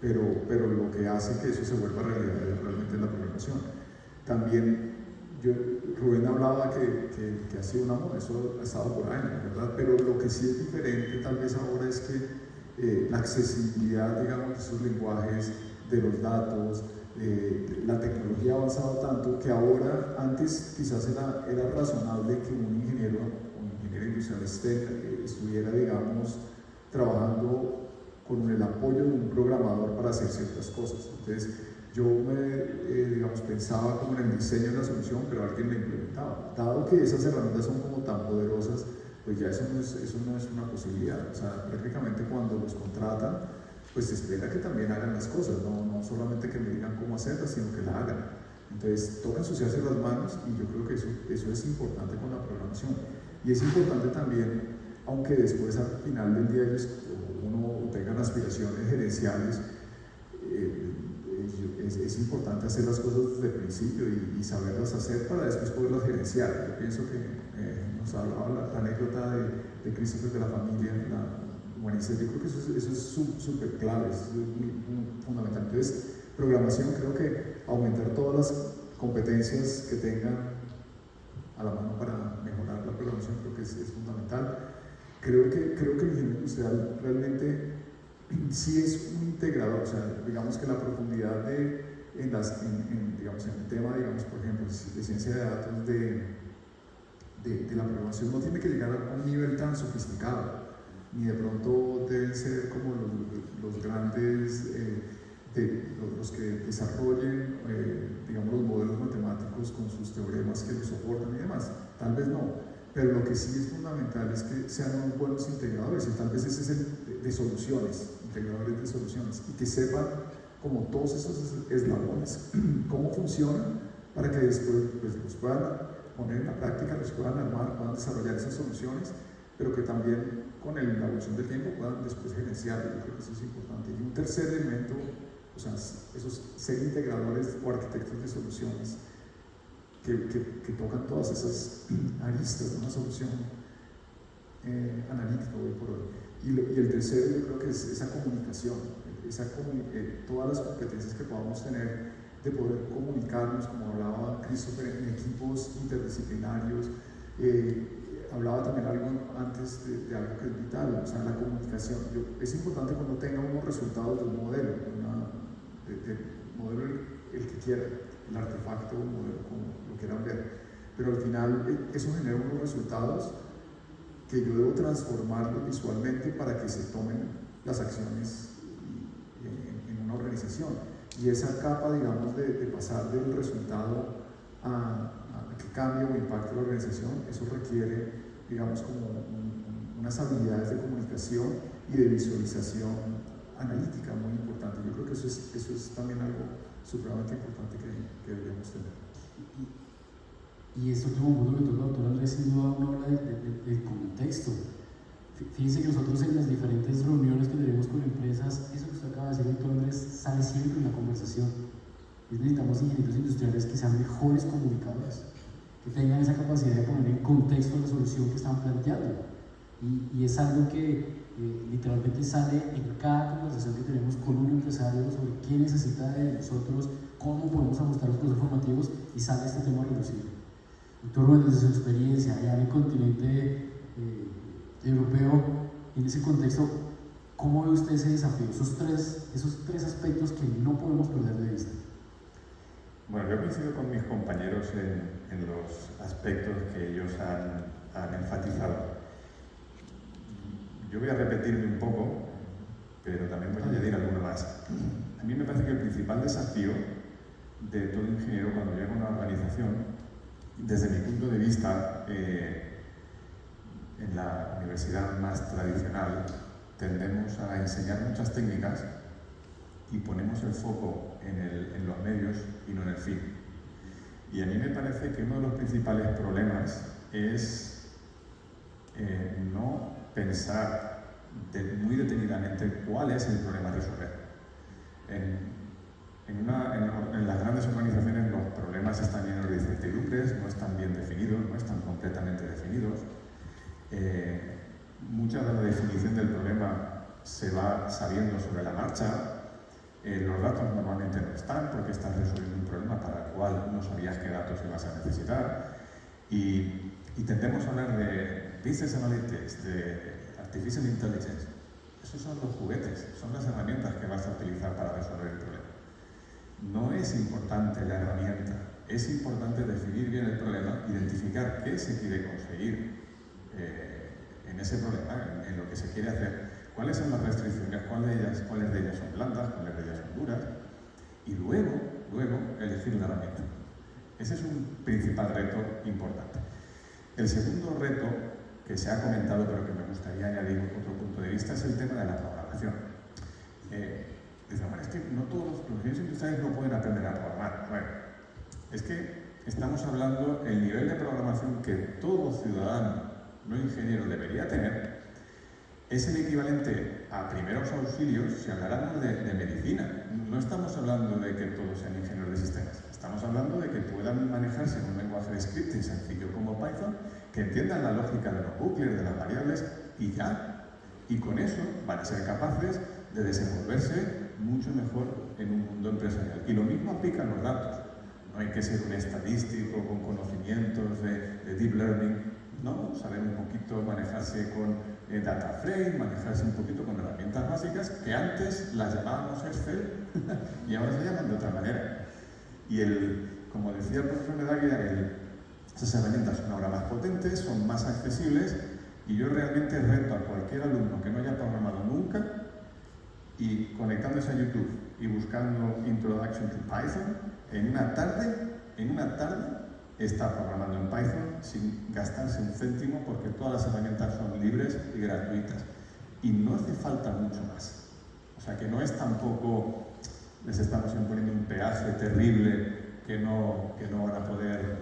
pero lo que hace que eso se vuelva realidad es realmente la programación. También, Rubén hablaba que ha sido una moda, eso ha estado por años, ¿verdad? Pero lo que sí es diferente tal vez ahora es que la accesibilidad, digamos, de esos lenguajes, de los datos, la tecnología ha avanzado tanto que ahora, antes quizás era razonable que un ingeniero o ingeniero industrial estuviera, digamos, trabajando con el apoyo de un programador para hacer ciertas cosas. Entonces, yo digamos, pensaba como en el diseño de la solución, pero alguien la implementaba. Dado que esas herramientas son como tan poderosas, pues ya eso no es una posibilidad. O sea, prácticamente cuando los contratan, pues se espera que también hagan las cosas, no solamente que me digan cómo hacerlas, sino que la hagan. Entonces, toca ensuciarse las manos, y yo creo que eso es importante con la programación. Y es importante también, aunque después al final del día uno tenga aspiraciones gerenciales, es importante hacer las cosas desde el principio y saberlas hacer para después poderlas gerenciar. Yo pienso que nos hablaba la anécdota de Christopher, de la familia, la humanista. Yo creo que eso es súper clave, es muy fundamental. Entonces, programación, creo que aumentar todas las competencias que tengan a la mano para mejorar la programación, creo que es fundamental. Creo que el ingeniero industrial realmente sí es un integrador. O sea, digamos que la profundidad digamos, en el tema, digamos, por ejemplo, de ciencia de datos, de la programación, no tiene que llegar a un nivel tan sofisticado, ni de pronto deben ser como los grandes, los que desarrollen, digamos, los modelos matemáticos con sus teoremas que los soportan y demás. Tal vez no. Pero lo que sí es fundamental es que sean unos buenos integradores, y tal vez ese es el de soluciones, integradores de soluciones, y que sepan como todos esos eslabones, cómo funcionan, para que después pues, los puedan poner en la práctica, los puedan armar, puedan desarrollar esas soluciones, pero que también con la evolución del tiempo puedan después gerenciarlo. Yo creo que eso es importante. Y un tercer elemento, o sea, esos ser integradores o arquitectos de soluciones, que tocan todas esas aristas de una solución analítica hoy por hoy. Y el tercero, yo creo que es esa comunicación, todas las competencias que podamos tener de poder comunicarnos, como hablaba Christopher, en equipos interdisciplinarios, hablaba también algo antes de algo que es vital, o sea, la comunicación. Es importante cuando tenga unos resultados de un modelo, modelo el que quiera, el artefacto, un modelo como lo quieran ver, pero al final eso genera unos resultados que yo debo transformarlos visualmente para que se tomen las acciones en una organización. Y esa capa, digamos, de pasar del resultado a que cambie o impacte la organización, eso requiere, digamos, como unas habilidades de comunicación y de visualización analítica muy importante. Yo creo que eso es también algo supremamente importante que deberíamos tener. Y este último punto que toca el doctor Andrés, sin duda uno habla del contexto. Fíjense que nosotros en las diferentes reuniones que tenemos con empresas, eso que usted acaba de decir, doctor Andrés, sale siempre en la conversación. Necesitamos ingenieros industriales que sean mejores comunicadores, que tengan esa capacidad de poner en contexto la solución que están planteando. Y es algo que literalmente sale en cada conversación que tenemos con un empresario sobre qué necesita de nosotros, cómo podemos ajustar los procesos formativos, y sale este tema a reducir. Doctor Rubén, desde su experiencia allá en el continente europeo, en ese contexto, ¿cómo ve usted ese desafío? Esos tres aspectos que no podemos perder de vista. Bueno, yo coincido con mis compañeros en los aspectos que ellos han enfatizado. Yo voy a repetirme un poco, pero también voy a añadir alguno más. A mí me parece que el principal desafío de todo ingeniero cuando llega a una organización, desde mi punto de vista, en la universidad más tradicional, tendemos a enseñar muchas técnicas y ponemos el foco en los medios y no en el fin. Y a mí me parece que uno de los principales problemas es no pensar muy detenidamente cuál es el problema a resolver. En las grandes organizaciones los problemas están llenos de incertidumbres, no están bien definidos, no están completamente definidos. Mucha de la definición del problema se va sabiendo sobre la marcha. Los datos normalmente no están porque estás resolviendo un problema para el cual no sabías qué datos ibas a necesitar. Y tendemos a hablar de Business Analytics, de Artificial Intelligence. Esos son los juguetes, son las herramientas que vas a utilizar para resolver el problema. No es importante la herramienta, es importante definir bien el problema, identificar qué se quiere conseguir en ese problema, en lo que se quiere hacer, cuáles son las restricciones, cuáles de ellas son blandas, cuáles de ellas son duras, y luego elegir la herramienta. Ese es un principal reto importante. El segundo reto que se ha comentado, pero que me gustaría añadir otro punto de vista, es el tema de la programación. Dicen, bueno, es que no todos los ingenieros industriales no pueden aprender a programar. Bueno, es que estamos hablando del nivel de programación que todo ciudadano no ingeniero debería tener, es el equivalente a primeros auxilios si habláramos de medicina. No estamos hablando de que todos sean ingenieros de sistemas, estamos hablando de que puedan manejarse en un lenguaje de scripting sencillo como Python, que entiendan la lógica de los bucles, de las variables, y ya. Y con eso van a ser capaces de desenvolverse mucho mejor en un mundo empresarial. Y lo mismo aplica a los datos. No hay que ser un estadístico con conocimientos de deep learning, no, saber un poquito manejarse con data frame, manejarse un poquito con herramientas básicas que antes las llamábamos Excel y ahora se llaman de otra manera. Y como decía el profesor Medaglia, esas herramientas son ahora más potentes, son más accesibles, y yo realmente reto a cualquier alumno que no haya programado nunca y conectándose a YouTube y buscando Introduction to Python, en una tarde está programando en Python sin gastarse un céntimo, porque todas las herramientas son libres y gratuitas. Y no hace falta mucho más. O sea que no es tampoco, les estamos imponiendo un peaje terrible que no van a poder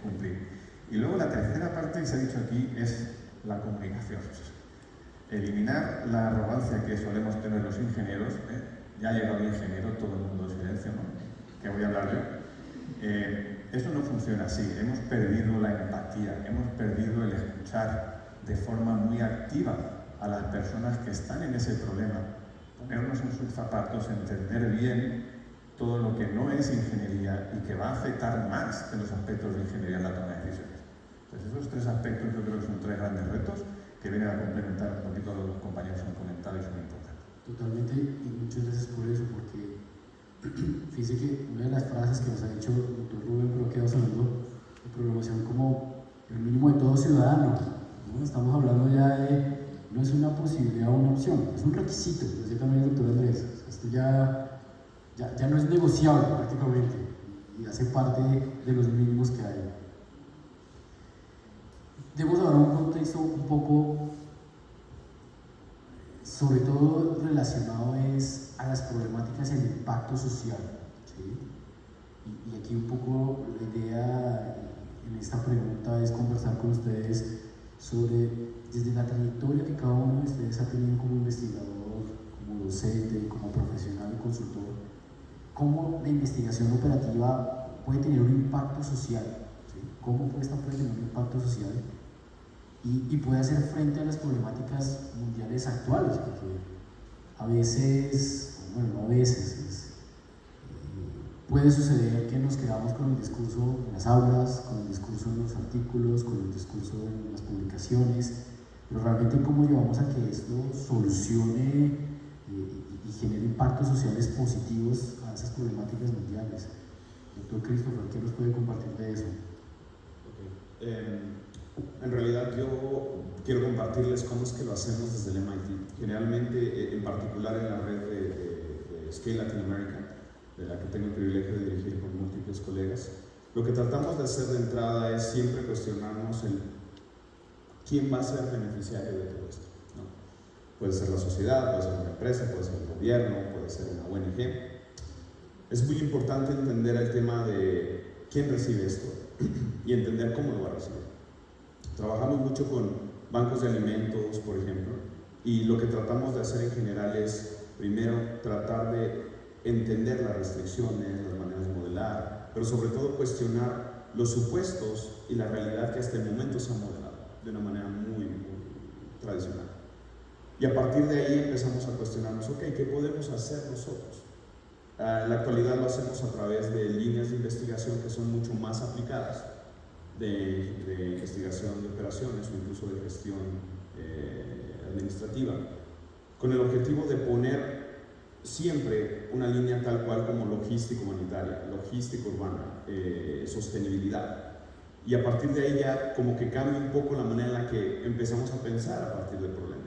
cumplir. Y luego la tercera parte que se ha dicho aquí es la comunicación. Eliminar la arrogancia que solemos tener los ingenieros. Ya ha llegado el ingeniero, todo el mundo en silencio, ¿no? ¿Qué voy a hablar yo? Eso no funciona así. Hemos perdido la empatía, hemos perdido el escuchar de forma muy activa a las personas que están en ese problema, ponernos en sus zapatos, entender bien todo lo que no es ingeniería y que va a afectar más que los aspectos de ingeniería en la toma de decisiones. Pues esos tres aspectos yo creo que son tres grandes retos que vienen a complementar un poquito a los compañeros que han comentado y son importantes. Totalmente, y muchas gracias por eso, porque fíjese que una de las frases que nos ha dicho el doctor Rubén, pero que quedamos hablando de programación como el mínimo de todo ciudadano, ¿no? Estamos hablando ya de, no es una posibilidad o una opción, es un requisito, lo decía también el doctor Andrés. O sea, esto ya no es negociable prácticamente, y hace parte de los mínimos que hay. Debemos hablar un contexto un poco, sobre todo relacionado es a las problemáticas y el impacto social, ¿sí? Y aquí un poco la idea en esta pregunta es conversar con ustedes sobre, desde la trayectoria que cada uno de ustedes ha tenido como investigador, como docente, como profesional y consultor, cómo la investigación operativa puede tener un impacto social, ¿sí? Cómo esta puede tener un impacto social y puede hacer frente a las problemáticas mundiales actuales, porque a veces, bueno, no a veces, puede suceder que nos quedamos con el discurso en las aulas, con el discurso en los artículos, con el discurso en las publicaciones, pero realmente cómo llevamos a que esto solucione y genere impactos sociales positivos a esas problemáticas mundiales. Doctor Christopher, ¿qué nos puede compartir de eso? En realidad yo quiero compartirles cómo es que lo hacemos desde el MIT. Generalmente, en particular en la red de Scale Latinoamérica, de la que tengo el privilegio de dirigir con múltiples colegas, lo que tratamos de hacer de entrada es siempre cuestionarnos el quién va a ser beneficiario de todo esto, ¿no? Puede ser la sociedad, puede ser una empresa, puede ser el gobierno, puede ser una ONG. Es muy importante entender el tema de quién recibe esto y entender cómo lo va a recibir. Trabajamos mucho con bancos de alimentos, por ejemplo, y lo que tratamos de hacer en general es, primero, tratar de entender las restricciones, las maneras de modelar, pero sobre todo cuestionar los supuestos y la realidad que hasta el momento se ha modelado de una manera muy tradicional. Y a partir de ahí empezamos a cuestionarnos, ok, ¿qué podemos hacer nosotros? En la actualidad lo hacemos a través de líneas de investigación que son mucho más aplicadas, de investigación de operaciones o incluso de gestión administrativa, con el objetivo de poner siempre una línea tal cual como logística humanitaria, logística urbana, sostenibilidad. Y a partir de ahí ya como que cambia un poco la manera en la que empezamos a pensar a partir del problema.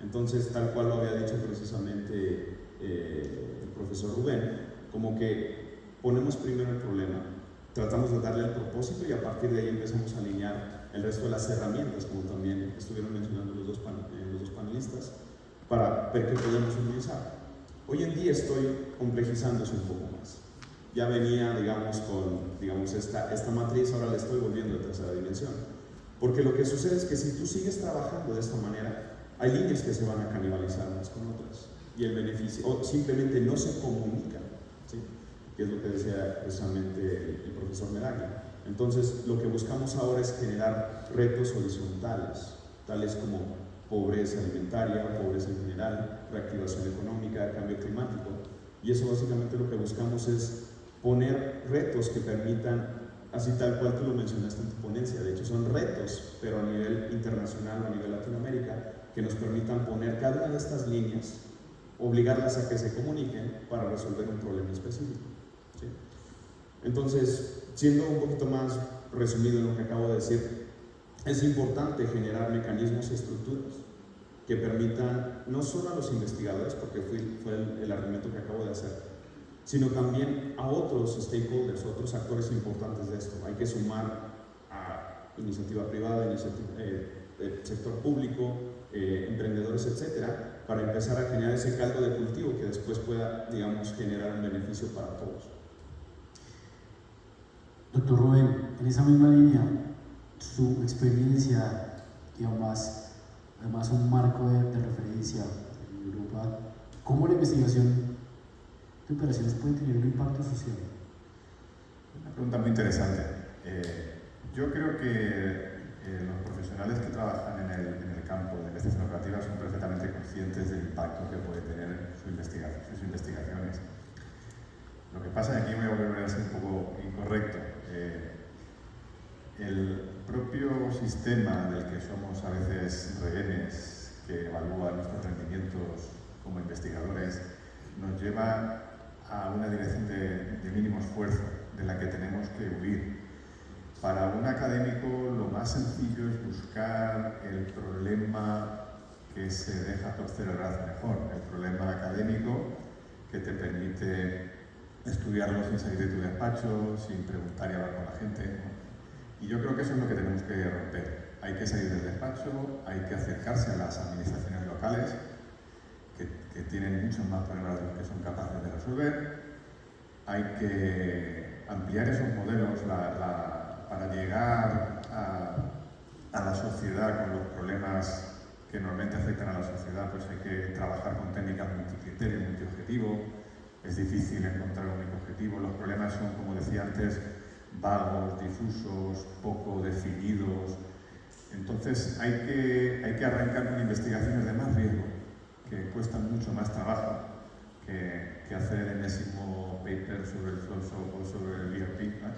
Entonces, tal cual lo había dicho precisamente el profesor Rubén, como que ponemos primero el problema, tratamos de darle el propósito y a partir de ahí empezamos a alinear el resto de las herramientas, como también estuvieron mencionando los dos panelistas, para ver qué podemos utilizar. Hoy en día estoy complejizándose un poco más. Ya venía, digamos, con esta matriz, ahora la estoy volviendo a tercera dimensión. Porque lo que sucede es que si tú sigues trabajando de esta manera, hay líneas que se van a canibalizar unas con otras. Y el beneficio, o simplemente no se comunican, ¿sí? Que es lo que decía precisamente el profesor Medaglia. Entonces, lo que buscamos ahora es generar retos horizontales, tales como pobreza alimentaria, pobreza en general, reactivación económica, cambio climático. Y eso básicamente lo que buscamos es poner retos que permitan, así tal cual tú lo mencionaste en tu ponencia, de hecho son retos, pero a nivel internacional o a nivel Latinoamérica, que nos permitan poner cada una de estas líneas, obligarlas a que se comuniquen para resolver un problema específico, ¿sí? Entonces, siendo un poquito más resumido en lo que acabo de decir, es importante generar mecanismos y estructuras que permitan no solo a los investigadores, porque fue el argumento que acabo de hacer, sino también a otros stakeholders, otros actores importantes de esto. Hay que sumar a iniciativa privada, sector público, emprendedores, etcétera, para empezar a generar ese caldo de cultivo que después pueda, digamos, generar un beneficio para todos. Doctor Rubén, en esa misma línea, su experiencia, y además un marco de referencia en Europa, ¿cómo la investigación de operaciones puede tener un impacto social? Una pregunta muy interesante. Yo creo que los profesionales que trabajan en el campo de investigación operativa son perfectamente conscientes del impacto que puede tener sus investigaciones. Lo que pasa es que aquí voy a volver a ser un poco incorrecto. propio sistema del que somos a veces rehenes, que evalúa nuestros rendimientos como investigadores, nos lleva a una dirección de mínimo esfuerzo, de la que tenemos que huir. Para un académico lo más sencillo es buscar el problema que se deja torcer el brazo mejor, el problema académico que te permite estudiarlo sin salir de tu despacho, sin preguntar y hablar con la gente, ¿no? Y yo creo que eso es lo que tenemos que romper. Hay que salir del despacho, hay que acercarse a las administraciones locales, que tienen muchos más problemas de los que son capaces de resolver. Hay que ampliar esos modelos para llegar a la sociedad con los problemas que normalmente afectan a la sociedad. Pues hay que trabajar con técnicas multicriterio, multiobjetivo. Es difícil encontrar un único objetivo. Los problemas son, como decía antes, vagos, difusos, poco definidos. Entonces hay que arrancar con investigaciones de más riesgo, que cuestan mucho más trabajo que hacer el enésimo paper sobre el Flowshop o sobre el ERP, ¿no?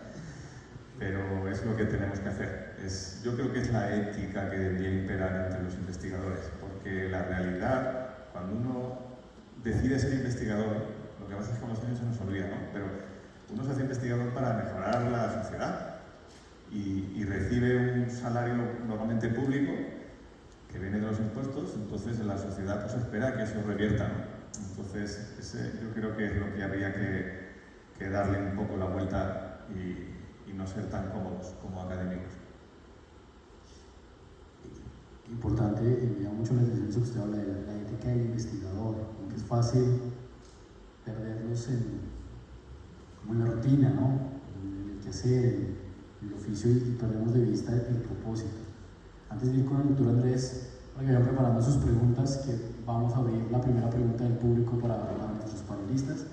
Pero es lo que tenemos que hacer. Yo creo que es la ética que debería imperar entre los investigadores, porque la realidad, cuando uno decide ser investigador, lo que pasa es que con los años se nos olvida, ¿no? Pero uno se hace investigador para mejorar la sociedad y recibe un salario normalmente público que viene de los impuestos, entonces la sociedad pues espera que eso revierta, ¿no? Entonces yo creo que es lo que habría que darle un poco la vuelta y no ser tan cómodos como académicos. Importante, me llama mucho la atención eso que usted habla de la ética del investigador, porque es fácil perdernos como en la rutina, ¿no? En el quehacer, en el oficio, y perdemos de vista el propósito. Antes de ir con el doctor Andrés, para que vayan preparando sus preguntas, que vamos a abrir la primera pregunta del público para nuestros panelistas.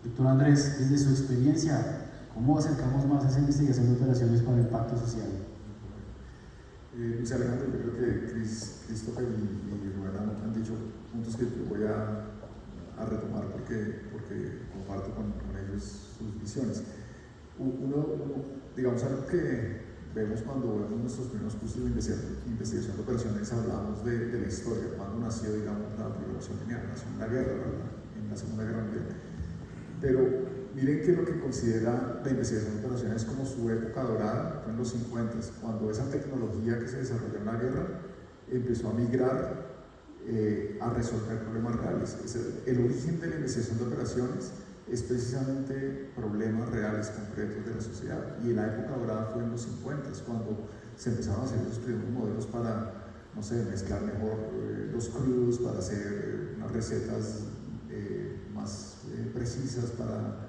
Doctor Andrés, desde su experiencia, ¿cómo acercamos más a esa investigación de operaciones para el impacto social? Luis Alejandro, yo creo que Christopher y Rubén han dicho puntos que yo voy a retomar porque comparto con ellos sus visiones. Digamos, algo que vemos cuando vemos nuestros primeros cursos de investigación de operaciones, hablamos de la historia, cuando nació, digamos, la revolución lineal, nació en la guerra, ¿verdad? En la Segunda Guerra Mundial. Pero miren que lo que considera la investigación de operaciones como su época dorada fue en los 50, cuando esa tecnología que se desarrolló en la guerra empezó a migrar a resolver problemas reales. El origen de la investigación de operaciones es precisamente problemas reales, concretos de la sociedad. Y la época dorada fue en los 50, cuando se empezaron a hacer los primeros modelos para, no sé, mezclar mejor los crudos, para hacer unas recetas más precisas para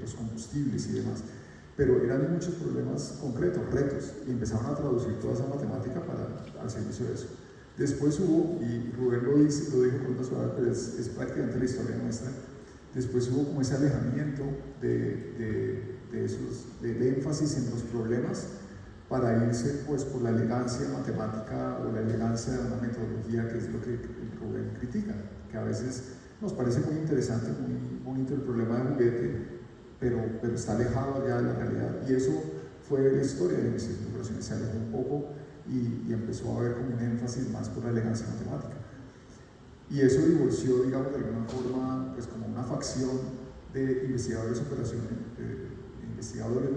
los combustibles y demás. Pero eran muchos problemas concretos, retos, y empezaron a traducir toda esa matemática al servicio de eso. Después hubo, y Rubén lo dijo con una suave, pero es prácticamente la historia nuestra. Después hubo como ese alejamiento de énfasis en los problemas para irse pues por la elegancia matemática o la elegancia de una metodología, que es lo que Rubén critica, que a veces nos parece muy interesante, muy bonito el problema de juguete, pero está alejado ya de la realidad. Y eso fue la historia de la investigación de operaciones, se alejó un poco y empezó a haber como un énfasis más por la elegancia matemática. Y eso divorció, digamos, de alguna forma, pues como una facción de investigadores de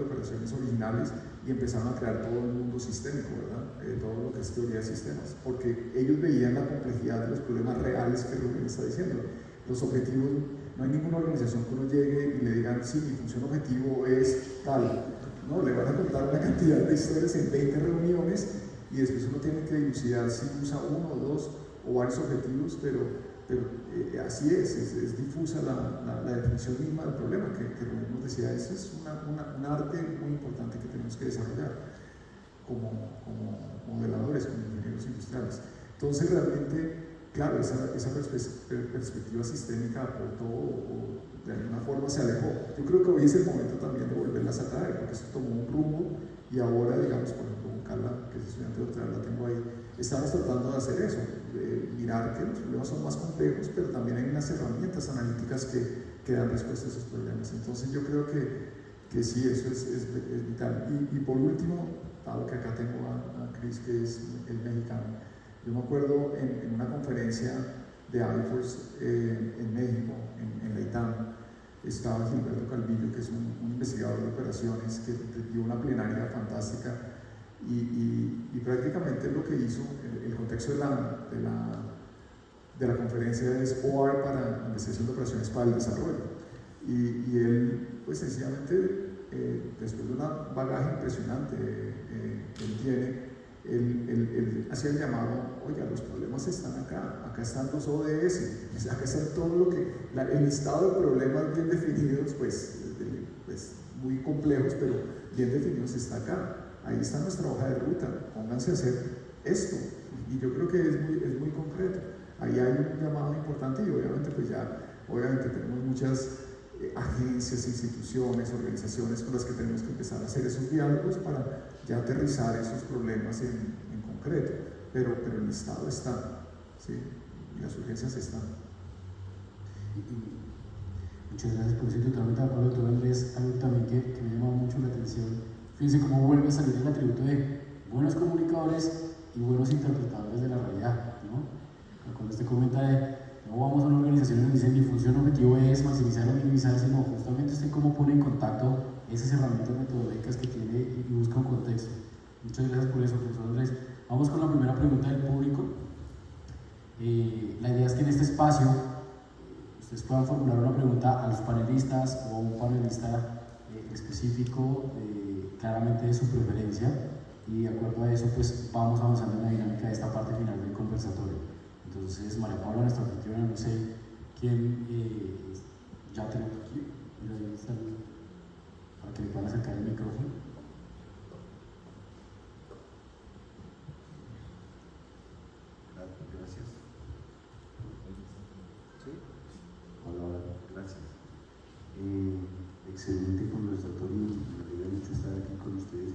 operaciones originales, y empezaron a crear todo el mundo sistémico, ¿verdad? Todo lo que es teoría de sistemas, porque ellos veían la complejidad de los problemas reales que Rubén está diciendo. Los objetivos, no hay ninguna organización que uno llegue y le digan, sí, mi función objetivo es tal. No, le van a contar una cantidad de historias en 20 reuniones y después uno tiene que dilucidar si usa uno o dos o varios objetivos, pero así es difusa la definición misma del problema, que Rubén nos decía. Eso es un arte muy importante que tenemos que desarrollar como modeladores, como ingenieros industriales. Entonces realmente, claro, esa perspectiva sistémica aportó o de alguna forma se alejó. Yo creo que hoy es el momento también de volverlas a traer, porque eso tomó un rumbo y ahora, digamos, por ejemplo, con Carla, que es estudiante doctoral, la tengo ahí, estamos tratando de hacer eso, de mirar que los problemas son más complejos, pero también hay unas herramientas analíticas que dan respuesta a esos problemas. Entonces yo creo que sí, eso es vital. Y por último, dado que acá tengo a Chris, que es mexicano. Yo me acuerdo en una conferencia de iForce en México, en la ITAM, estaba Gilberto Calvillo, que es un investigador de operaciones, que dio una plenaria fantástica y prácticamente lo que hizo, el contexto de la conferencia es OAR para Investigación de Operaciones para el Desarrollo. Y él, pues sencillamente, después de un bagaje impresionante que él tiene, él hacía el llamado: oiga, los problemas están acá están los ODS, acá están todo lo que, el listado de problemas bien definidos, pues muy complejos, pero bien definidos está acá. Ahí está nuestra hoja de ruta, pónganse a hacer esto. Y yo creo que es muy concreto. Ahí hay un llamado importante y obviamente pues obviamente tenemos muchas agencias, instituciones, organizaciones con las que tenemos que empezar a hacer esos diálogos para ya aterrizar esos problemas en concreto, pero el listado está, ¿sí? Y las urgencias están. Muchas gracias por eso, totalmente de acuerdo. Todo Andrés, algo también que me llama mucho la atención. Fíjense cómo vuelve a salir el atributo de buenos comunicadores y buenos interpretadores de la realidad, ¿no? Cuando usted comenta de no vamos a una organización y nos dicen mi función objetivo es maximizar o minimizar, sino justamente usted cómo pone en contacto esas herramientas metodológicas que tiene y busca un contexto. Muchas gracias por eso, profesor Andrés. Vamos con la primera pregunta del público. La idea es que en este espacio ustedes puedan formular una pregunta a los panelistas o a un panelista específico, claramente de su preferencia, y de acuerdo a eso pues vamos avanzando en la dinámica de esta parte final del conversatorio. Entonces, María Paula, nuestra anfitriona, no sé quién ya tenemos aquí, para que le puedan acercar el micrófono. Gracias. ¿Sí? Hola, gracias. Excelente conversatorio, me alegra mucho estar aquí con ustedes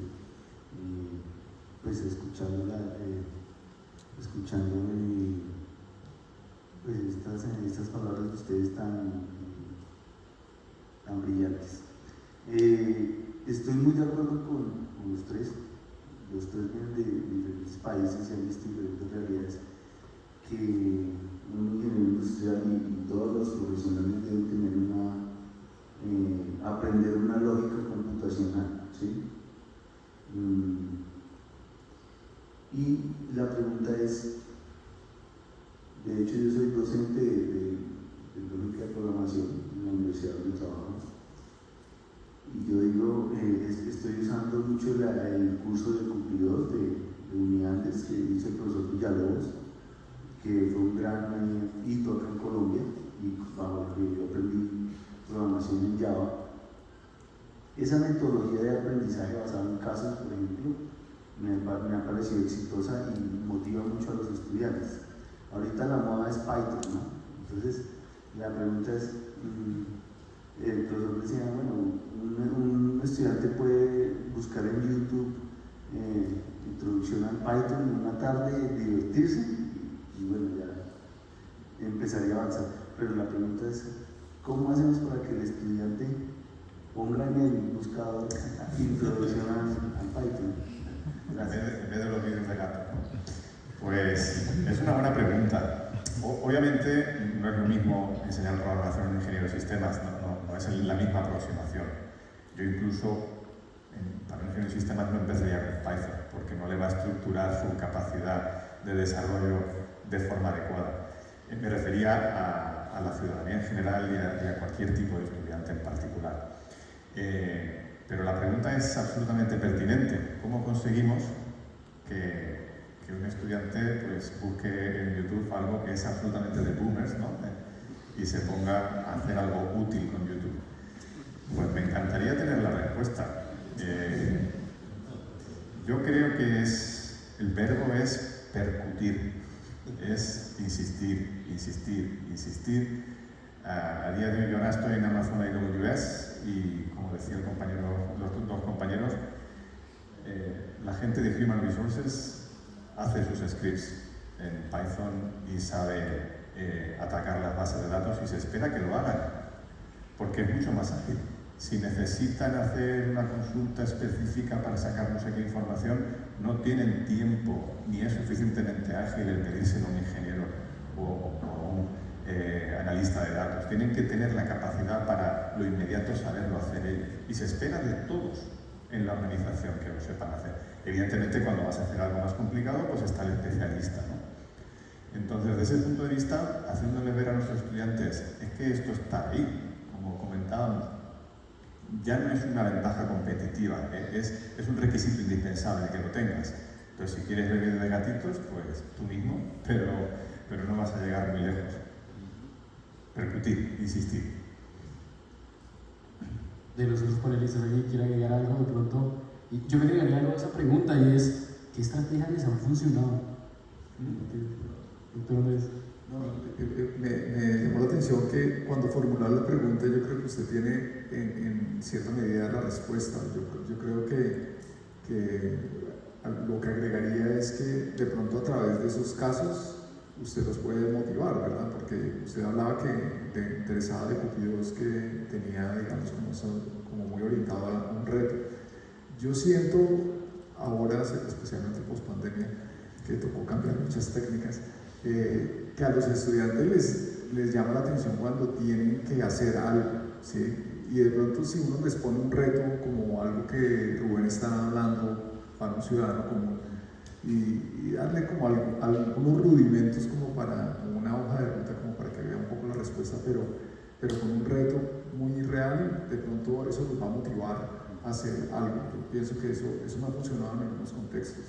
y pues escuchando pues estas palabras de ustedes tan brillantes. Estoy muy de acuerdo con los tres vienen de diferentes países y han visto diferentes realidades, que un ingeniero industrial y todos los profesionales deben tener aprender una lógica computacional, ¿sí? Y la pregunta es, de hecho yo soy docente de lógica de programación en la universidad donde trabajo, y yo digo, estoy usando mucho el curso de cumplidor de Uniandes que hizo el profesor Villalobos, que fue un gran hito acá en Colombia, y bajo el que yo aprendí programación en Java. Esa metodología de aprendizaje basada en casos, por ejemplo, me ha parecido exitosa y motiva mucho a los estudiantes. Ahorita la moda es Python, ¿no? Entonces, la pregunta es, el profesor decía, bueno, un estudiante puede buscar en YouTube introducción al Python en una tarde, divertirse y bueno, ya empezaría a avanzar. Pero la pregunta es, ¿cómo hacemos para que el estudiante ponga en el buscador introducción al Python? En vez de los vídeos de gato. Pues es una buena pregunta. Obviamente no es lo mismo enseñar programación a un ingeniero de sistemas, no es la misma aproximación. Yo incluso para un ingeniero de sistemas no empezaría con Python, porque no le va a estructurar su capacidad de desarrollo de forma adecuada. Me refería a la ciudadanía en general y a cualquier tipo de estudiante en particular. Pero la pregunta es absolutamente pertinente. ¿Cómo conseguimos que un estudiante pues, busque en YouTube algo que es absolutamente de boomers, ¿no? Y se ponga a hacer algo útil con YouTube? Pues me encantaría tener la respuesta. Yo creo que el verbo es percutir, es insistir, insistir, insistir. A día de hoy yo ahora estoy en Amazon AWS y, como decía el compañero, los dos compañeros, la gente de Human Resources hace sus scripts en Python y sabe atacar las bases de datos y se espera que lo hagan, porque es mucho más ágil. Si necesitan hacer una consulta específica para sacar no sé qué información, no tienen tiempo ni es suficientemente ágil el pedírselo a un ingeniero o un analista de datos. Tienen que tener la capacidad para lo inmediato saberlo hacer ellos. Y se espera de todos en la organización que lo sepan hacer. Evidentemente, cuando vas a hacer algo más complicado, pues está el especialista, ¿no? Entonces, desde ese punto de vista, haciéndole ver a nuestros estudiantes, es que esto está ahí, como comentábamos, ya no es una ventaja competitiva, es un requisito indispensable que lo tengas. Entonces, si quieres beber de gatitos, pues tú mismo, pero no vas a llegar muy lejos. Percutir, insistir. De los otros panelistas, ¿alguien quiere agregar algo de pronto? Y yo me agregaría algo a esa pregunta y es, ¿qué estrategias les han funcionado? Doctor Andrés. Me llamó la atención que cuando formular la pregunta yo creo que usted tiene en cierta medida la respuesta. Yo creo que lo que agregaría es que de pronto a través de esos casos usted los puede motivar, ¿verdad? Porque usted hablaba que de interesada de Cupidos que tenía, digamos, como muy orientado a un reto. Yo siento ahora, especialmente post pandemia, que tocó cambiar muchas técnicas, que a los estudiantes les llama la atención cuando tienen que hacer algo, ¿sí? Y de pronto si uno les pone un reto como algo que Rubén está hablando para un ciudadano común y darle como algunos rudimentos como una hoja de ruta como para que vea un poco la respuesta, pero con un reto muy real, de pronto eso los va a motivar a hacer algo. Yo pienso que eso me ha funcionado en algunos contextos.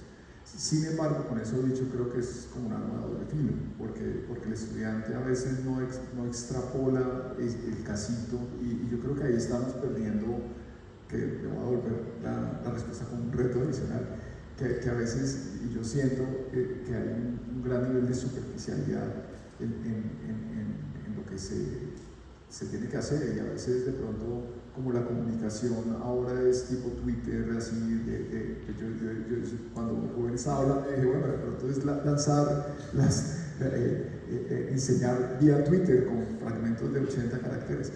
Sin embargo, con eso dicho, creo que es como un arma de doble filo, porque el estudiante a veces no extrapola el casito y yo creo que ahí estamos perdiendo, que le voy a devolver la respuesta con un reto adicional, que a veces, y yo siento que hay un gran nivel de superficialidad en lo que se tiene que hacer, y a veces de pronto como la comunicación ahora es tipo Twitter, así, yo cuando joven estaba hablando, dije, bueno, de pronto es lanzar, enseñar vía Twitter con fragmentos de 80 caracteres,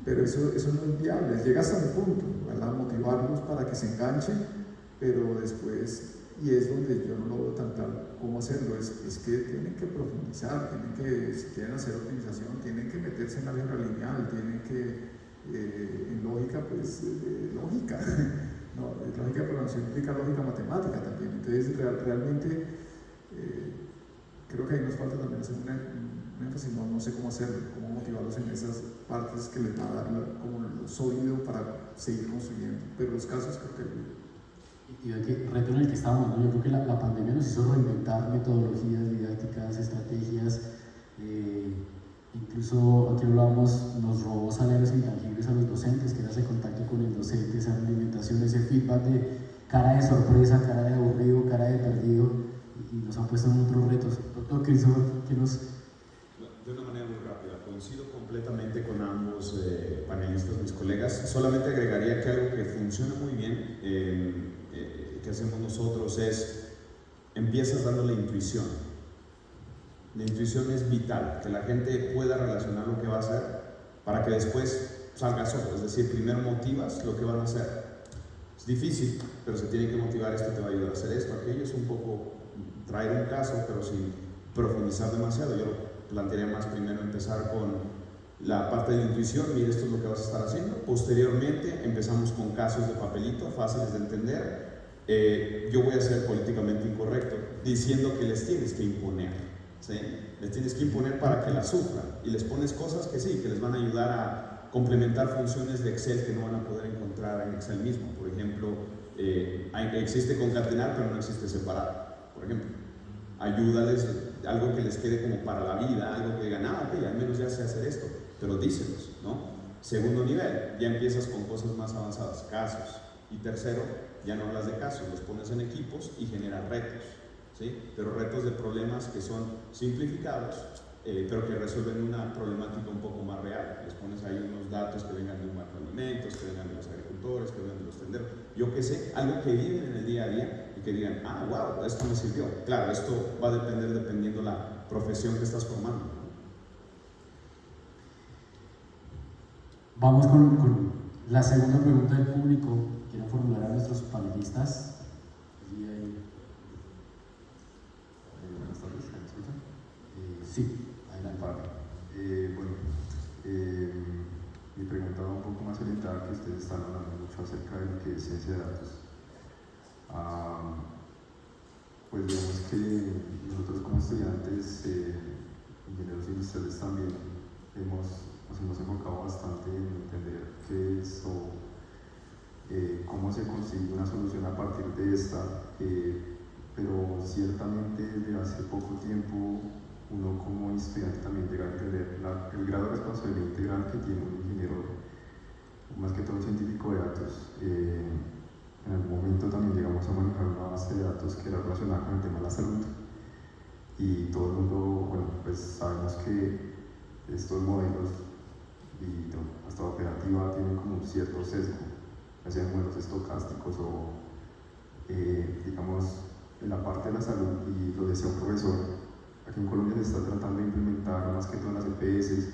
pero eso no es viable, llega hasta un punto, ¿verdad? Motivarlos para que se enganchen, pero después, y es donde yo no lo veo tan claro cómo hacerlo, es que tienen que profundizar, si quieren hacer optimización, tienen que meterse en álgebra lineal, tienen que en lógica, pues lógica, no, lógica de programación implica lógica matemática también, entonces realmente creo que ahí nos falta también hacer un énfasis, no sé cómo hacerlo, cómo motivarlos en esas partes que les va a dar como lo sólido para seguir construyendo, pero los casos creo que... Y de qué reto en el que estamos, ¿no? Yo creo que la pandemia nos hizo reinventar metodologías didácticas, estrategias, incluso aquí hablábamos, nos robó salarios intangibles a los docentes, que era ese contacto con el docente, esa alimentación, ese feedback de cara de sorpresa, cara de aburrido, cara de perdido, y nos ha puesto en otros retos. Doctor Christopher, ¿qué nos...? De una manera muy rápida, coincido completamente con ambos panelistas, mis colegas. Solamente agregaría que algo que funciona muy bien, que hacemos nosotros, es empiezas dando la intuición. La intuición es vital, que la gente pueda relacionar lo que va a hacer para que después salga solo. Es decir, primero motivas lo que van a hacer. Es difícil, pero se tiene que motivar, esto te va a ayudar a hacer esto, aquello. Es un poco traer un caso, pero sin profundizar demasiado. Yo lo plantearía más primero empezar con la parte de la intuición, mire, esto es lo que vas a estar haciendo. Posteriormente empezamos con casos de papelito, fáciles de entender. Yo voy a ser políticamente incorrecto, diciendo que les tienes que imponer, ¿sí? Les tienes que imponer para que la sufran, y les pones cosas que sí, que les van a ayudar a complementar funciones de Excel que no van a poder encontrar en Excel mismo. Por ejemplo, existe concatenar, pero no existe separar, por ejemplo. Ayúdales algo que les quede como para la vida, algo que digan, ok, al menos ya sé hacer esto, pero díselos, ¿no? Segundo nivel, ya empiezas con cosas más avanzadas, casos. Y tercero, ya no hablas de casos, los pones en equipos y generas retos, ¿sí? Pero retos de problemas que son simplificados, pero que resuelven una problemática un poco más real. Les pones ahí unos datos que vengan de un banco de alimentos, que vengan de los agricultores, que vengan de los tenderos, yo qué sé, algo que viven en el día a día y que digan, wow, esto me sirvió. Claro, esto va a depender dependiendo la profesión que estás formando. Vamos con La segunda pregunta del público, ¿quieren formular a nuestros panelistas? Y ahí. Buenas tardes, ¿me escuchan? Sí, adelante. Mi pregunta va un poco más orientada, que ustedes están hablando mucho acerca de lo que es ciencia de datos. Pues digamos que nosotros como estudiantes, ingenieros industriales también, nos hemos enfocado bastante en entender qué es o cómo se consigue una solución a partir de esta, pero ciertamente desde hace poco tiempo uno como estudiante también llega a entender el grado de responsabilidad integral que tiene un ingeniero, más que todo un científico de datos. En algún momento también llegamos a manejar una base de datos que era relacionada con el tema de la salud, y todo el mundo, bueno, pues sabemos que estos modelos y hasta operativa tienen como un cierto sesgo, ya sean modelos estocásticos o digamos en la parte de la salud, y lo decía un profesor, aquí en Colombia se está tratando de implementar más que todo en las EPS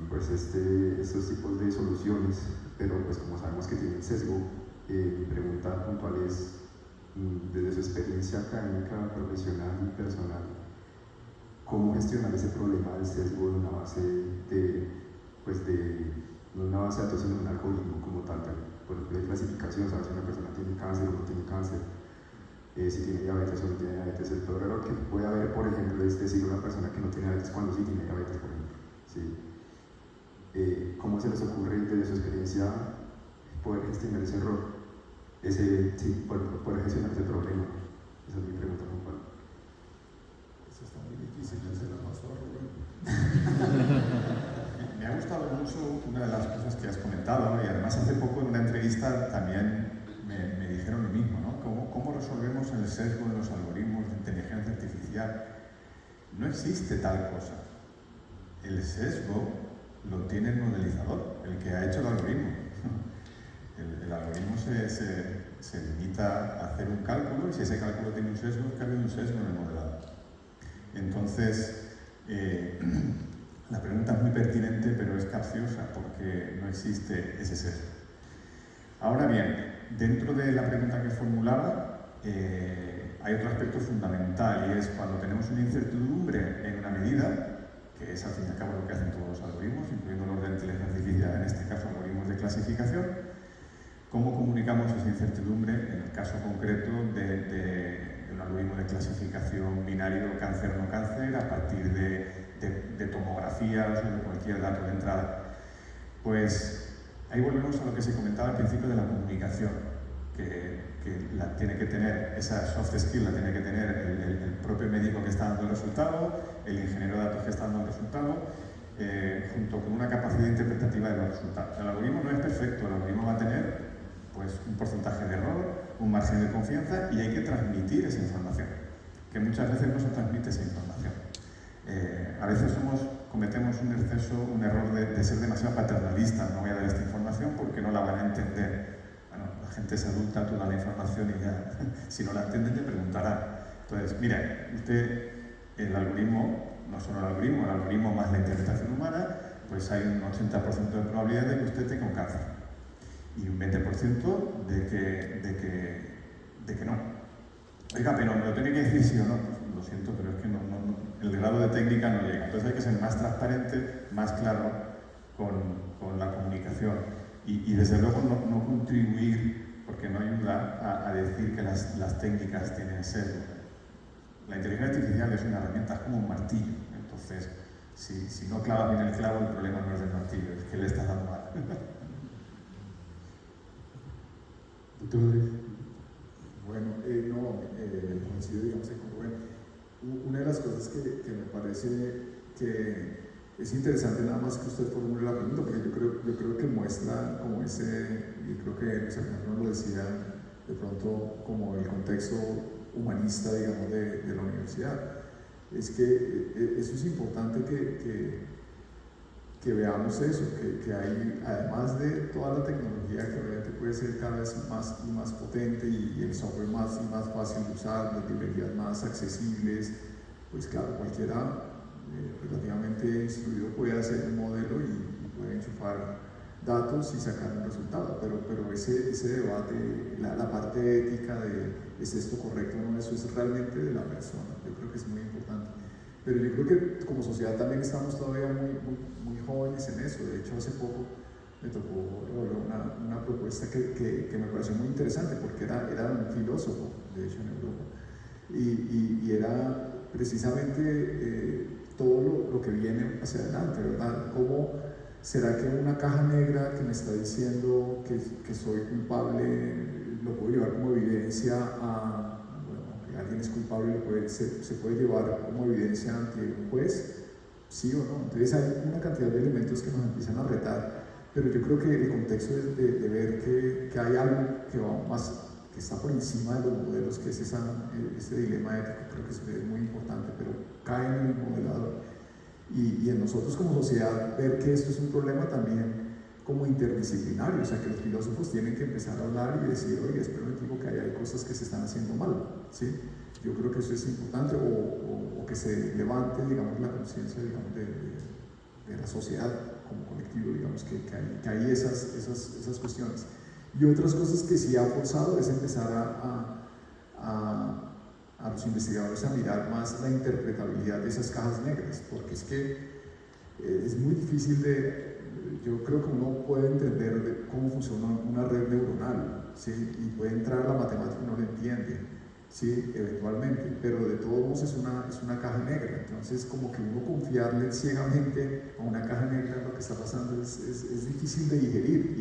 pues estos tipos de soluciones, pero pues como sabemos que tienen sesgo, mi pregunta puntual es, desde su experiencia académica, profesional y personal, ¿cómo gestionar ese problema del sesgo de una base no una base de datos, sino un algoritmo como tal, por ejemplo, de clasificación, saber si una persona tiene cáncer o no tiene cáncer, si tiene diabetes o no tiene diabetes? El peor error que puede haber, por ejemplo, es decir a una persona que no tiene diabetes cuando sí tiene diabetes, por ejemplo. ¿Sí? ¿Cómo se les ocurre desde su experiencia poder gestionar ese error? Poder gestionar ese problema. Esa es mi pregunta puntual. Eso está muy difícil, ya se la pasó a Rubén. Me ha gustado mucho una de las cosas que has comentado, y además hace poco en una entrevista también me dijeron lo mismo, ¿no? ¿Cómo resolvemos el sesgo de los algoritmos de inteligencia artificial? No existe tal cosa. El sesgo lo tiene el modelizador, el que ha hecho el algoritmo. El algoritmo se limita a hacer un cálculo, y si ese cálculo tiene un sesgo, es que ha habido un sesgo en el modelado. Entonces, la pregunta es muy pertinente, pero es capciosa porque no existe ese sesgo. Ahora bien, dentro de la pregunta que formulaba, hay otro aspecto fundamental, y es cuando tenemos una incertidumbre en una medida, que es al fin y al cabo lo que hacen todos los algoritmos, incluyendo los de inteligencia artificial, en este caso algoritmos de clasificación. ¿Cómo comunicamos esa incertidumbre en el caso concreto de un algoritmo de clasificación binario cáncer-no cáncer a partir de tomografías o de cualquier dato de entrada? Pues ahí volvemos a lo que se comentaba al principio de la comunicación, que la tiene que tener, esa soft skill la tiene que tener el propio médico que está dando el resultado, el ingeniero de datos que está dando el resultado, junto con una capacidad interpretativa de los resultados. El algoritmo no es perfecto, el algoritmo va a tener pues, un porcentaje de error, un margen de confianza, y hay que transmitir esa información, que muchas veces no se transmite esa información. A veces cometemos un error de ser demasiado paternalistas. No voy a dar esta información porque no la van a entender. Bueno, la gente es adulta, tú das la información y ya, si no la entienden, te preguntará. Entonces, mira, usted, el algoritmo, no solo el algoritmo más la interpretación humana, pues hay un 80% de probabilidad de que usted tenga un cáncer y un 20% de que no. Oiga, pero me lo tiene que decir sí o no. Pues lo siento, pero es que el grado de técnica no llega. Entonces hay que ser más transparente, más claro con la comunicación. Y desde luego no contribuir, porque no ayuda a decir que las técnicas tienen sesgo. La inteligencia artificial es una herramienta, es como un martillo. Entonces, si no clavas bien el clavo, el problema no es del martillo, es que le estás dando mal. Bueno, coincido, digamos, con Rubén. Una de las cosas que me parece que es interesante, nada más que usted formule la pregunta, porque yo creo que muestra como y creo que Luis Alejandro lo decía, de pronto como el contexto humanista, digamos, de la universidad. Es que eso es importante que veamos eso, que hay, además de toda la tecnología que obviamente puede ser cada vez más y más potente, y el software más y más fácil de usar, las librerías más accesibles, pues claro, cualquiera relativamente instruido puede hacer un modelo y puede enchufar datos y sacar un resultado, pero ese debate, la parte ética de ¿es esto correcto o no? Eso es realmente de la persona, yo creo que es muy importante. Pero yo creo que como sociedad también estamos todavía muy jóvenes en eso. De hecho, hace poco me tocó una propuesta que me pareció muy interesante, porque era un filósofo, de hecho, en Europa, y era precisamente todo lo que viene hacia adelante, ¿verdad? ¿Cómo será que una caja negra que me está diciendo que soy culpable lo puedo llevar como evidencia a, bueno, que alguien es culpable se puede llevar como evidencia ante un juez? ¿Sí o no? Entonces hay una cantidad de elementos que nos empiezan a retar, pero yo creo que el contexto es de ver que hay algo que va más, que está por encima de los modelos, que es ese dilema ético. Creo que es muy importante, pero cae en el modelador. Y en nosotros como sociedad ver que esto es un problema también como interdisciplinario, o sea que los filósofos tienen que empezar a hablar y decir, oye, espero que hay cosas que se están haciendo mal, ¿sí? Yo creo que eso es importante, o que se levante, digamos, la conciencia, digamos, de la sociedad como colectivo, digamos, que hay esas cuestiones. Y otras cosas que sí ha forzado es empezar a los investigadores a mirar más la interpretabilidad de esas cajas negras, porque es que es muy difícil yo creo que uno puede entender cómo funciona una red neuronal, ¿sí? Y puede entrar a la matemática y no lo entiende, ¿sí? Eventualmente, pero de todos modos es una caja negra. Entonces como que uno confiarle ciegamente a una caja negra lo que está pasando es difícil de digerir,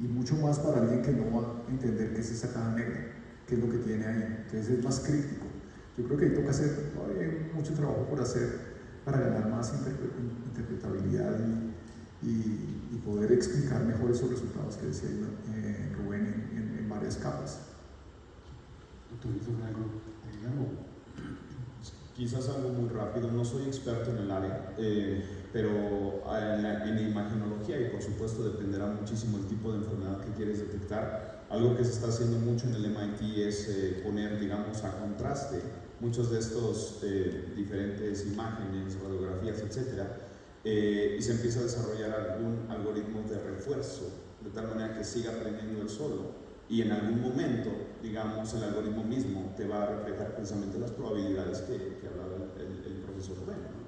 y mucho más para alguien que no va a entender qué es esa caja negra, qué es lo que tiene ahí. Entonces es más críptico. Yo creo que ahí toca hacer, todavía hay mucho trabajo por hacer para ganar más interpretabilidad y poder explicar mejor esos resultados que decía Rubén en varias capas. Quizás algo muy rápido, no soy experto en el área, pero en imagenología, y por supuesto dependerá muchísimo el tipo de enfermedad que quieres detectar. Algo que se está haciendo mucho en el MIT es poner, digamos, a contraste muchos de estos diferentes imágenes, radiografías, etcétera, y se empieza a desarrollar algún algoritmo de refuerzo, de tal manera que siga aprendiendo él solo, y en algún momento, digamos, el algoritmo mismo te va a reflejar precisamente las probabilidades que hablaba el profesor Rubén, ¿no?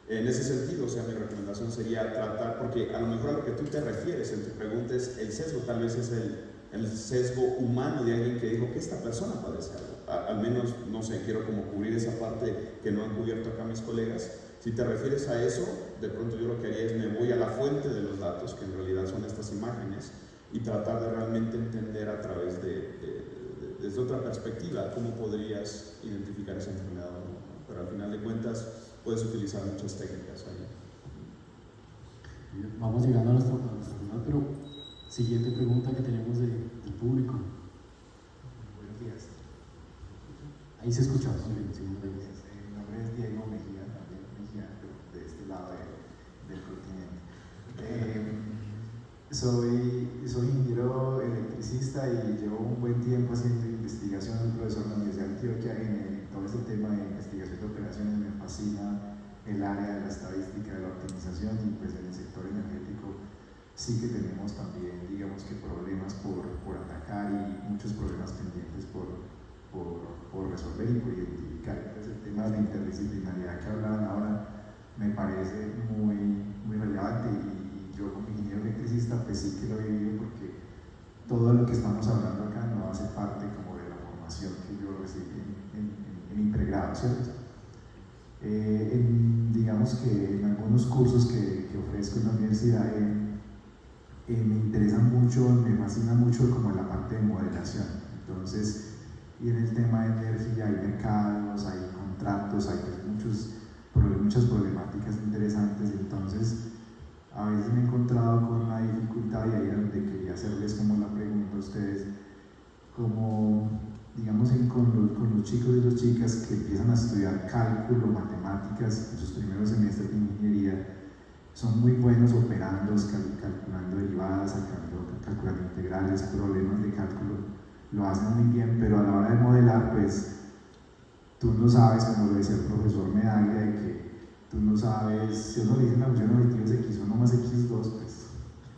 En ese sentido, o sea, mi recomendación sería tratar, porque a lo mejor a lo que tú te refieres en tu pregunta es el sesgo, tal vez es el sesgo humano de alguien que dijo que esta persona padece algo. Al menos, no sé, quiero como cubrir esa parte que no han cubierto acá mis colegas. Si te refieres a eso, de pronto yo lo que haría es me voy a la fuente de los datos, que en realidad son estas imágenes, y tratar de realmente entender a través desde otra perspectiva cómo podrías identificar esa enfermedad o no. Pero al final de cuentas puedes utilizar muchas técnicas ahí. Vamos llegando a nuestro final, pero siguiente pregunta que tenemos del público. Buenos días. Ahí se escucha. Muy bien, Mi nombre es Diego Mejía, también Mejía, de este lado del continente. Soy ingeniero electricista y llevo un buen tiempo haciendo investigación. Soy profesor en la Universidad de Antioquia en todo este tema de investigación de operaciones. Me fascina el área de la estadística, de la optimización, y pues en el sector energético sí que tenemos también, digamos que problemas por atacar y muchos problemas pendientes por resolver y por identificar. Entonces el tema de la interdisciplinaridad que hablaban ahora me parece muy relevante, y yo como ingeniero electricista pues sí que lo he vivido, porque todo lo que estamos hablando acá no hace parte como de la formación que yo recibí en mi pregrado, ¿cierto? Digamos que en algunos cursos que ofrezco en la universidad me interesan mucho, me fascina mucho como la parte de modelación. Entonces, y en el tema de energía hay mercados, hay contratos, hay muchas problemáticas interesantes. Entonces a veces me he encontrado con una dificultad, y ahí es donde quería hacerles como la pregunta a ustedes, como digamos con los chicos y las chicas que empiezan a estudiar cálculo, matemáticas en sus primeros semestres de ingeniería, son muy buenos operando, calculando derivadas, calculando integrales, problemas de cálculo, lo hacen muy bien, pero a la hora de modelar, pues tú no sabes, como lo decía el profesor Medaglia, de que tú no sabes, si uno le dice una función de objetivos x1 más x2, pues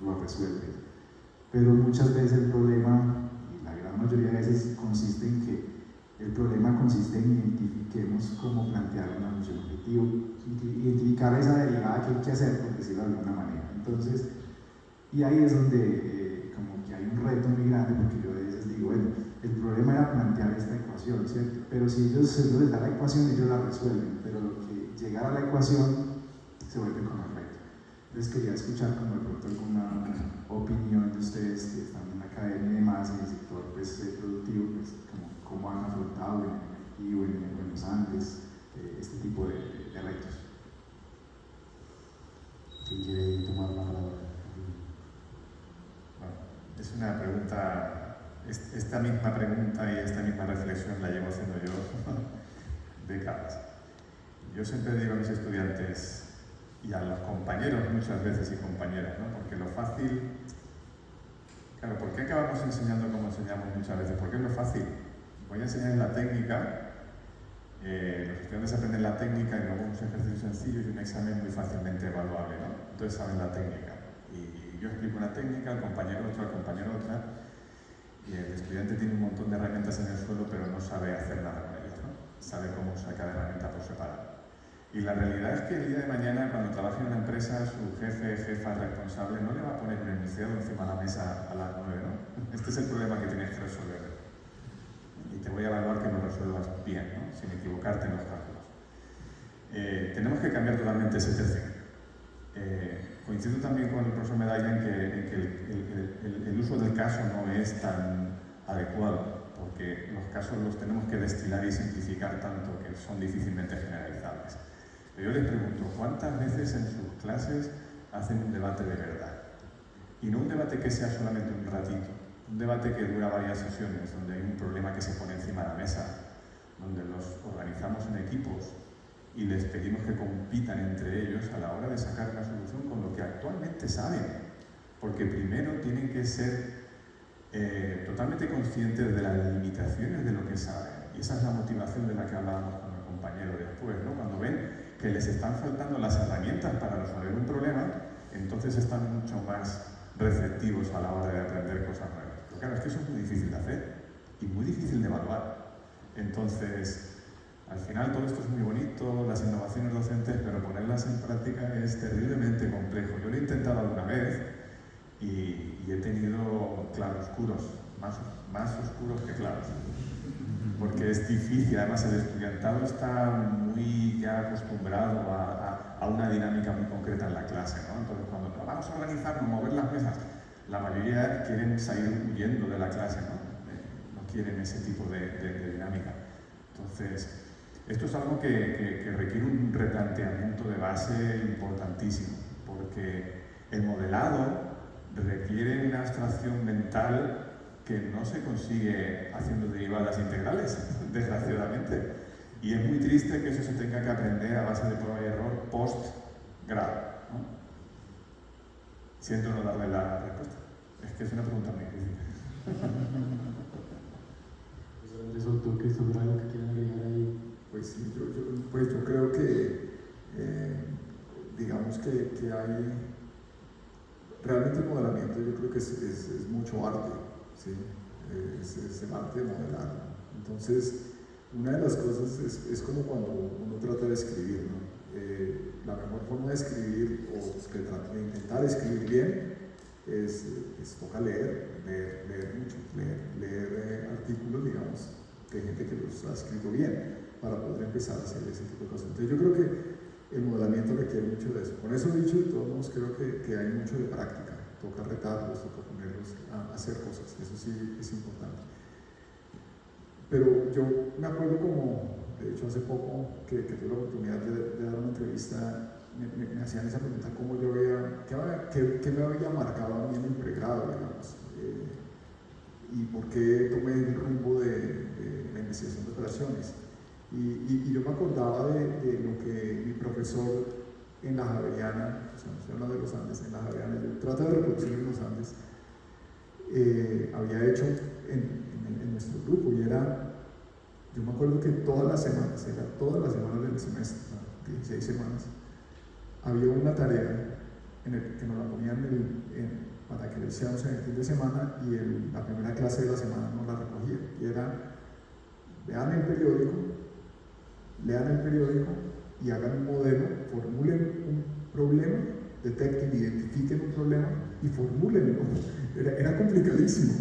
lo resuelve. Pero muchas veces el problema, y la gran mayoría de veces, consiste en que el problema consiste en identifiquemos cómo plantear una función objetivo, identificar esa derivada que hay que hacer, por decirlo de alguna manera. Entonces, y ahí es donde como que hay un reto muy grande, porque yo a veces digo, bueno, el problema era plantear esta ecuación, ¿cierto? Pero si ellos les da la ecuación, ellos la resuelven, pero lo que llegar a la ecuación se vuelve con el reto. Entonces quería escuchar como de pronto alguna opinión de ustedes que están en la academia y demás, en el sector pues, productivo, pues, como cómo han afrontado en los Andes este tipo de retos. ¿Quién quiere tomar la palabra? Bueno, es una pregunta, esta misma pregunta y esta misma reflexión la llevo haciendo yo décadas. Yo siempre digo a mis estudiantes y a los compañeros muchas veces y compañeras, ¿no? Porque lo fácil, claro, ¿por qué acabamos enseñando como enseñamos muchas veces? Porque es lo fácil. Voy a enseñar la técnica, los estudiantes aprenden la técnica y luego unos ejercicios sencillos y un examen muy fácilmente evaluable, ¿no? Entonces saben la técnica. Y yo explico una técnica, el compañero otra, y el estudiante tiene un montón de herramientas en el suelo, pero no sabe hacer nada con ellas, ¿no? Sabe cómo usar cada herramienta por separado. Y la realidad es que el día de mañana, cuando trabaje en una empresa, su jefa responsable no le va a poner un enunciado encima de la mesa a las 9, ¿no? Este es el problema que tienes que resolver. Y te voy a evaluar que lo resuelvas bien, ¿no? Sin equivocarte en los cálculos. Tenemos que cambiar totalmente ese tercio. Coincido también con el profesor Medalla en que el uso del caso no es tan adecuado, porque los casos los tenemos que destilar y simplificar tanto que son difícilmente generalizables. Pero yo les pregunto, ¿cuántas veces en sus clases hacen un debate de verdad? Y no un debate que sea solamente un ratito, un debate que dura varias sesiones, donde hay un problema que se pone encima de la mesa, donde los organizamos en equipos y les pedimos que compitan entre ellos a la hora de sacar una solución con lo que actualmente saben, porque primero tienen que ser totalmente conscientes de las limitaciones de lo que saben, y esa es la motivación de la que hablábamos con el compañero después, ¿no? Cuando ven que les están faltando las herramientas para resolver un problema, entonces están mucho más receptivos a la hora de aprender cosas nuevas. Pero claro, es que eso es muy difícil de hacer y muy difícil de evaluar. Entonces, al final todo esto es muy bonito, las innovaciones docentes, pero ponerlas en práctica es terriblemente complejo. Yo lo he intentado alguna vez y he tenido claroscuros, más oscuros que claros, porque es difícil. Además, el estudiantado está muy ya acostumbrado a una dinámica muy concreta en la clase, ¿no? Entonces, cuando vamos a organizarnos, mover las mesas, la mayoría quieren salir huyendo de la clase, ¿no? No quieren ese tipo de dinámica. Entonces, esto es algo que requiere un replanteamiento de base importantísimo, porque el modelado requiere una abstracción mental que no se consigue haciendo derivadas integrales, desgraciadamente. Y es muy triste que eso se tenga que aprender a base de prueba y error post-grado, ¿no? Siento no darle la respuesta. Es que es una pregunta muy difícil. ¿Tú, Christopher, algo que quieras agregar ahí? Pues sí, yo creo que, digamos que hay, realmente el modelamiento yo creo que es mucho arte, ¿sí? Es el arte de modelar, ¿no? Entonces, una de las cosas es como cuando uno trata de escribir, ¿no? La mejor forma de escribir o de intentar escribir bien es toca leer mucho, leer artículos, digamos, de gente que los ha escrito bien, para poder empezar a hacer ese tipo de cosas. Entonces yo creo que el modelamiento requiere mucho de eso. Con eso dicho, de todos modos creo que hay mucho de práctica. Toca retarlos, toca ponerlos a hacer cosas. Eso sí es importante. Pero yo me acuerdo como, de hecho hace poco que tuve la oportunidad de dar una entrevista, me hacían esa pregunta, cómo yo veía, qué me había marcado a mí en el pregrado, digamos, y por qué tomé el rumbo de la investigación de operaciones. Y yo me acordaba de lo que mi profesor en la Javeriana, o sea, no estoy hablando de los Andes, en la Javeriana, yo trato de reproducir en los Andes, había hecho en nuestro grupo, y era, yo me acuerdo que todas las semanas del semestre, 16 semanas, había una tarea que nos la ponían para que le hiciéramos en el fin de semana y la primera clase de la semana nos la recogía. Y era, lean el periódico y hagan un modelo, formulen un problema, detecten, identifiquen un problema y formúlenlo. Era complicadísimo.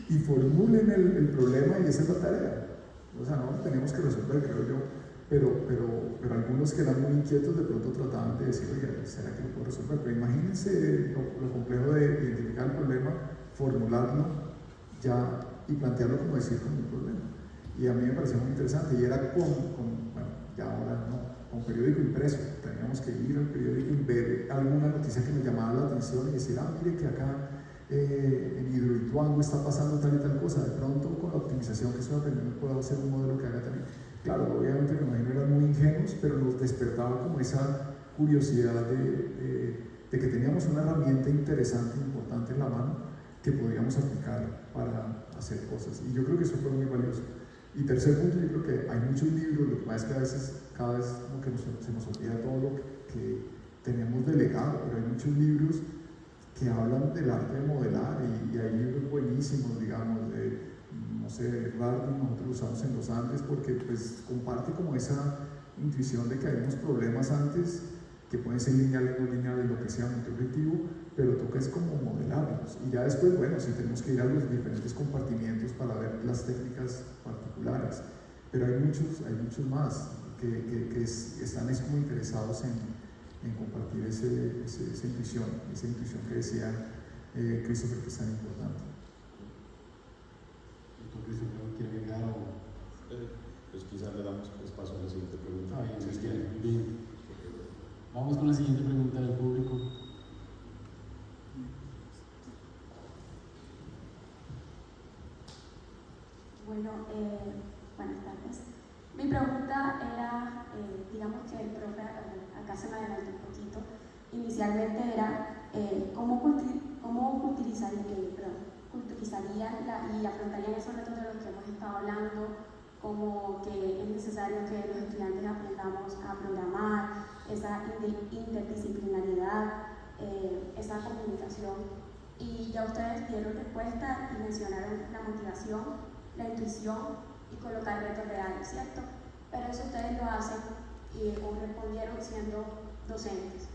Y formulen el problema y esa es la tarea. O sea, no lo tenemos que resolver, creo yo. Pero algunos que eran muy inquietos de pronto trataban de decir, oye, ¿será que lo puedo resolver? Pero imagínense lo complejo de identificar el problema, formularlo ya y plantearlo como decir como un problema. Y a mí me pareció muy interesante y era bueno, ya ahora no, con periódico impreso. Teníamos que ir al periódico y ver alguna noticia que me llamaba la atención y decir, mire que acá en Hidroituango está pasando tal y tal cosa. De pronto con la optimización que estoy aprendiendo puedo hacer un modelo que haga también. Claro, obviamente me imagino eran muy ingenuos, pero nos despertaba como esa curiosidad de que teníamos una herramienta interesante, importante en la mano que podíamos aplicar para hacer cosas. Y yo creo que eso fue muy valioso. Y tercer punto, yo creo que hay muchos libros, lo que pasa es que a veces, cada vez como que se nos olvida todo lo que tenemos delegado, pero hay muchos libros que hablan del arte de modelar y hay libros buenísimos, digamos, no sé, Rardin, nosotros lo usamos en los Andes porque pues comparte como esa intuición de que hay unos problemas antes que pueden ser lineales, no lineales, lo que sea, multiobjetivo, pero toca es como modelarlos. Y ya después, bueno, sí tenemos que ir a los diferentes compartimientos para ver las técnicas particulares, pero hay muchos más que están como interesados en compartir esa intuición que decía Christopher, que es tan importante. Christopher, ¿quiere agregar o...? Pues quizás le damos espacio a la siguiente pregunta. Bien. Vamos con la siguiente pregunta del público. Bueno, buenas tardes. Mi pregunta era, digamos que el profe, acá se me adelantó un poquito, inicialmente era cómo utilizarían y afrontarían esos retos de los que hemos estado hablando, como que es necesario que los estudiantes aprendamos a programar, esa interdisciplinariedad, esa comunicación. Y ya ustedes dieron respuesta y mencionaron la motivación, la intuición y colocar retos reales, ¿cierto? Pero eso ustedes lo hacen o respondieron siendo docentes.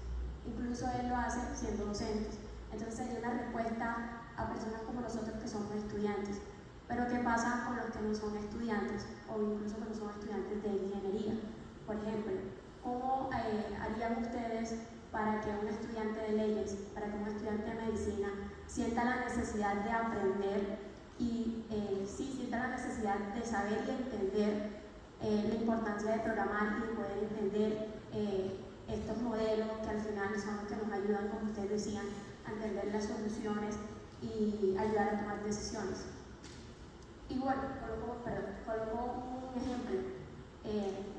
Incluso él lo hace siendo docentes. Entonces sería una respuesta a personas como nosotros que somos estudiantes. Pero ¿qué pasa con los que no son estudiantes o incluso que no son estudiantes de ingeniería? Por ejemplo, ¿cómo harían ustedes para que un estudiante de leyes, para que un estudiante de medicina sienta la necesidad de aprender y sienta la necesidad de saber y entender la importancia de programar y de poder entender estos modelos que al final son los que nos ayudan, como ustedes decían, a entender las soluciones y ayudar a tomar decisiones? Y bueno, coloco un ejemplo.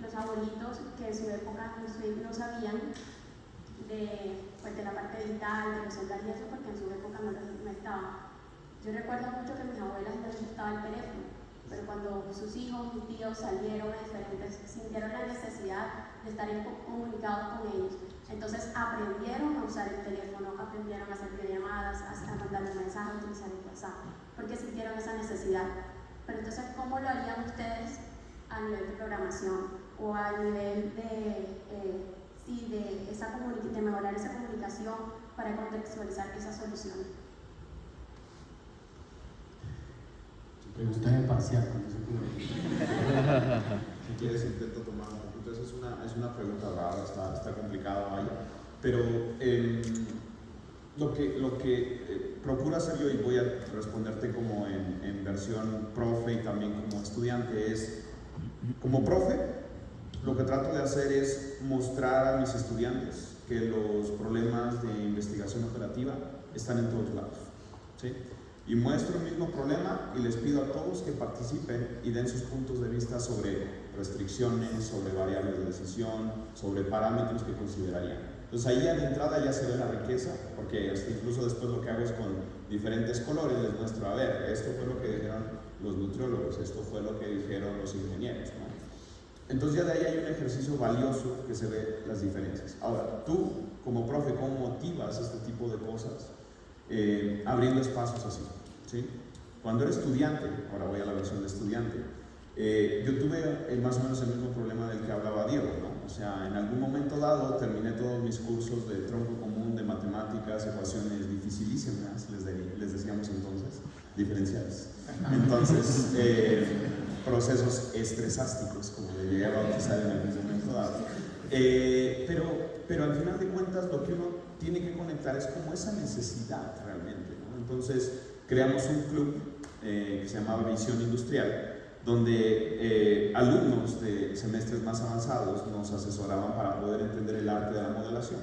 Los abuelitos que en su época no sabían de la parte digital, de los celulares y eso, porque en su época no estaba. Yo recuerdo mucho que a mis abuelas no les gustaba el teléfono, pero cuando sus hijos, mis tíos salieron a diferentes, sintieron la necesidad de estar comunicados con ellos. Entonces aprendieron a usar el teléfono, aprendieron a hacer videollamadas, a mandar un mensaje, a utilizar el WhatsApp, porque sintieron esa necesidad. Pero entonces, ¿cómo lo harían ustedes a nivel de programación o a nivel de mejorar esa comunicación para contextualizar esas soluciones? Pregunta de parcial, cuando se puede. Si quieres intento tomar un poquito, es una pregunta rara, está complicada, vaya, pero lo que procuro hacer yo, y voy a responderte como en versión profe y también como estudiante, es, como profe, lo que trato de hacer es mostrar a mis estudiantes que los problemas de investigación operativa están en todos lados, ¿sí? Y muestro el mismo problema y les pido a todos que participen y den sus puntos de vista sobre restricciones, sobre variables de decisión, sobre parámetros que considerarían. Entonces ahí a la entrada ya se ve la riqueza, porque incluso después lo que hago es con diferentes colores les muestro, a ver, esto fue lo que dijeron los nutriólogos, esto fue lo que dijeron los ingenieros, ¿no? Entonces ya de ahí hay un ejercicio valioso que se ve las diferencias. Ahora, tú como profe, ¿cómo motivas este tipo de cosas? Abriendo espacios así, ¿sí? Cuando era estudiante, ahora voy a la versión de estudiante, yo tuve más o menos el mismo problema del que hablaba Diego, ¿no? O sea, en algún momento dado terminé todos mis cursos de tronco común, de matemáticas, ecuaciones dificilísimas, les decíamos entonces, diferenciales. Entonces, procesos estresásticos, como le llegué a bautizar en algún momento dado. Pero al final de cuentas lo que uno tiene que conectar es como esa necesidad realmente, ¿no? Entonces creamos un club que se llamaba Visión Industrial, donde alumnos de semestres más avanzados nos asesoraban para poder entender el arte de la modelación.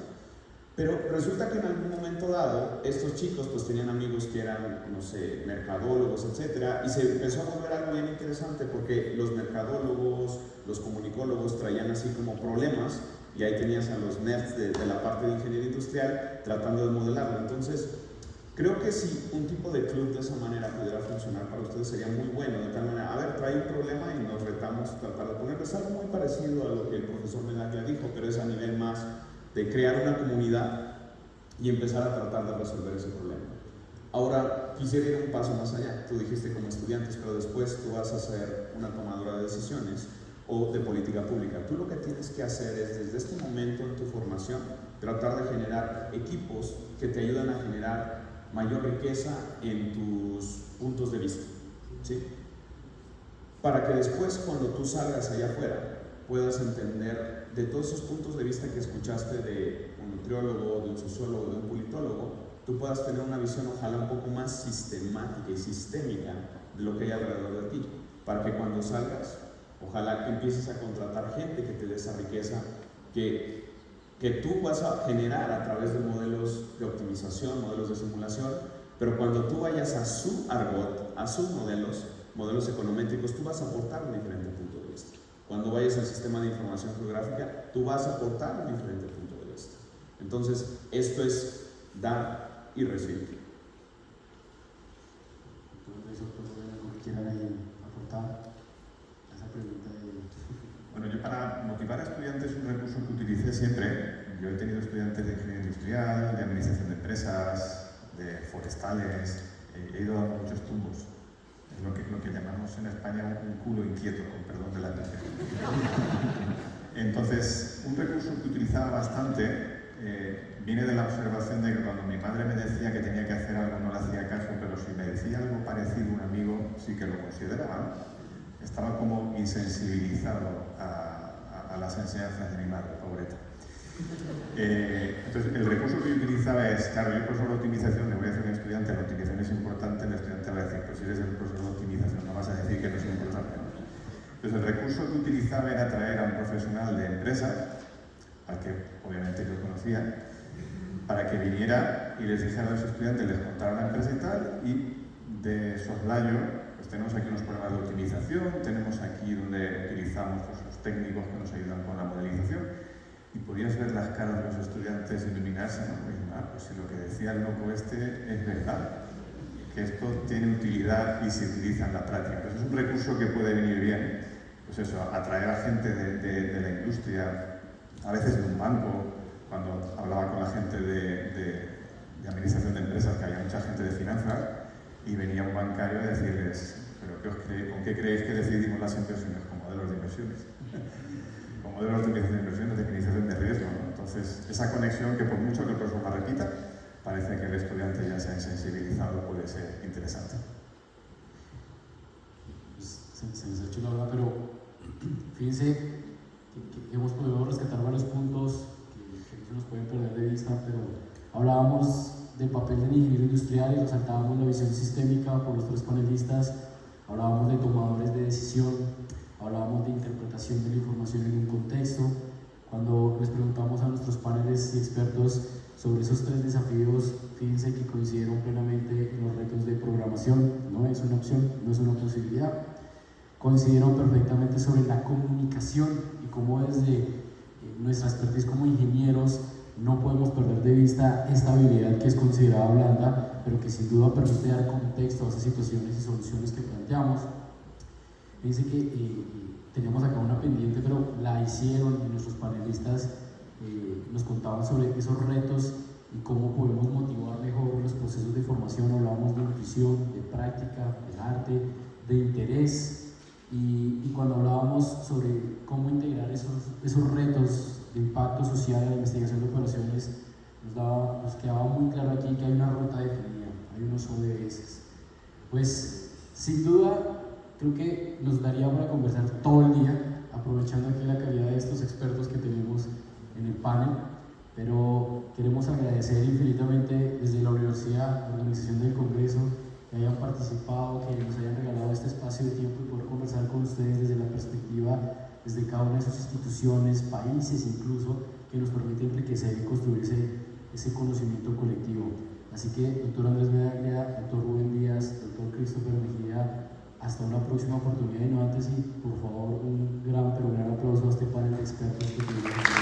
Pero resulta que en algún momento dado, estos chicos pues tenían amigos que eran, no sé, mercadólogos, etcétera, y se empezó a volver algo bien interesante porque los mercadólogos, los comunicólogos traían así como problemas, y ahí tenías a los nerds de la parte de ingeniería industrial tratando de modelarlo. Entonces, creo que si un tipo de club de esa manera pudiera funcionar para ustedes sería muy bueno, de tal manera, a ver, trae un problema y nos retamos a tratar de ponerlo. Es algo muy parecido a lo que el profesor Medaglia dijo, pero es a nivel más de crear una comunidad y empezar a tratar de resolver ese problema. Ahora, quisiera ir un paso más allá. Tú dijiste como estudiantes, pero después tú vas a ser una tomadora de decisiones o de política pública. Tú lo que tienes que hacer es, desde este momento en tu formación, tratar de generar equipos que te ayuden a generar mayor riqueza en tus puntos de vista, ¿sí? Para que después, cuando tú salgas allá afuera, puedas entender de todos esos puntos de vista que escuchaste de un nutriólogo, de un sociólogo, de un politólogo, tú puedas tener una visión ojalá un poco más sistemática y sistémica de lo que hay alrededor de ti, para que cuando salgas, ojalá empieces a contratar gente que te dé esa riqueza que tú vas a generar a través de modelos de optimización, modelos de simulación, pero cuando tú vayas a su argot, a sus modelos econométricos, tú vas a aportar un diferente punto de vista. Cuando vayas al sistema de información geográfica, tú vas a aportar un diferente punto de vista. Entonces, esto es dar y recibir. ¿Quieran aportar a esa pregunta? Bueno, yo para motivar a estudiantes un recurso que utilicé siempre, yo he tenido estudiantes de ingeniería industrial, de administración de empresas, de forestales, he ido a muchos tumbos. Es lo que llamamos en España un culo inquieto, con perdón de la expresión. Entonces, un recurso que utilizaba bastante viene de la observación de que cuando mi madre me decía que tenía que hacer algo no le hacía caso, pero si me decía algo parecido un amigo sí que lo consideraba, ¿no? Estaba como insensibilizado a las enseñanzas de mi madre, pobreta. Entonces, el recurso que yo utilizaba es, claro, yo profesor de optimización le voy a decir a un estudiante, la optimización es importante, el estudiante va a decir, pues si eres el profesor de optimización no vas a decir que no es importante, ¿no? Entonces, el recurso que utilizaba era traer a un profesional de empresa, al que obviamente yo conocía, para que viniera y les dijera a los estudiantes, les contara la empresa y tal, y de soslayo, pues tenemos aquí unos programas de optimización, tenemos aquí donde utilizamos pues, los técnicos que nos ayudan con la modelización, y podías ver las caras de los estudiantes iluminarse, ¿no? Pues si lo que decía el loco este es verdad, que esto tiene utilidad y se utiliza en la práctica. Entonces es un recurso que puede venir bien, pues eso, atraer a gente de la industria, a veces de un banco, cuando hablaba con la gente de administración de empresas, que había mucha gente de finanzas, y venía un bancario a decirles, ¿pero con qué creéis que decidimos las inversiones? Con modelos de inversiones. Con modelos de inversiones, de minimización de riesgo, ¿no? Entonces, esa conexión que por mucho que el profesor la repita, parece que el estudiante ya se ha insensibilizado, puede ser interesante. Pues, se les ha hecho la hora, pero fíjense que hemos podido rescatar varios puntos que no se nos pueden perder de vista, pero hablábamos del papel del ingeniero industrial y resaltábamos la visión sistémica por los tres panelistas, hablábamos de tomadores de decisión, hablábamos de interpretación de la información en un contexto. Cuando les preguntamos a nuestros paneles y expertos sobre esos tres desafíos, fíjense que coincidieron plenamente en los retos de programación. No es una opción, no es una posibilidad. Coincidieron perfectamente sobre la comunicación y cómo desde nuestra expertise como ingenieros no podemos perder de vista esta habilidad que es considerada blanda, pero que sin duda permite dar contexto a esas situaciones y soluciones que planteamos. Fíjense que teníamos acá una pendiente, pero la hicieron y nuestros panelistas nos contaban sobre esos retos y cómo podemos motivar mejor los procesos de formación. Hablábamos de intuición, de práctica, de arte, de interés, y cuando hablábamos sobre cómo integrar esos retos de impacto social en la investigación de operaciones, nos quedaba muy claro aquí que hay una ruta definida, hay unos ODS. Pues sin duda creo que nos daría para conversar todo el día, aprovechando aquí la calidad de estos expertos que tenemos en el panel, pero queremos agradecer infinitamente desde la universidad, la organización del Congreso, que hayan participado, que nos hayan regalado este espacio de tiempo y poder conversar con ustedes desde la perspectiva, desde cada una de sus instituciones, países incluso, que nos permite enriquecer y construir ese conocimiento colectivo. Así que, doctor Andrés Medaglia, doctor Rubén Díaz, doctor Christopher Mejía, hasta una próxima oportunidad, y no antes, y por favor, un gran aplauso a este panel de expertos que tenemos aquí.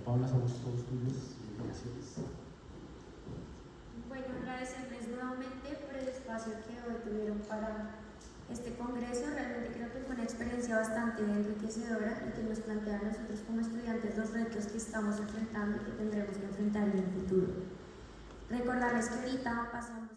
Paula, somos todos tuyos. Gracias. Bueno, agradecerles nuevamente por el espacio que hoy tuvieron para este congreso. Realmente creo que fue una experiencia bastante enriquecedora y que nos plantea a nosotros como estudiantes los retos que estamos enfrentando y que tendremos que enfrentar en el futuro. Recordarles que ahorita pasamos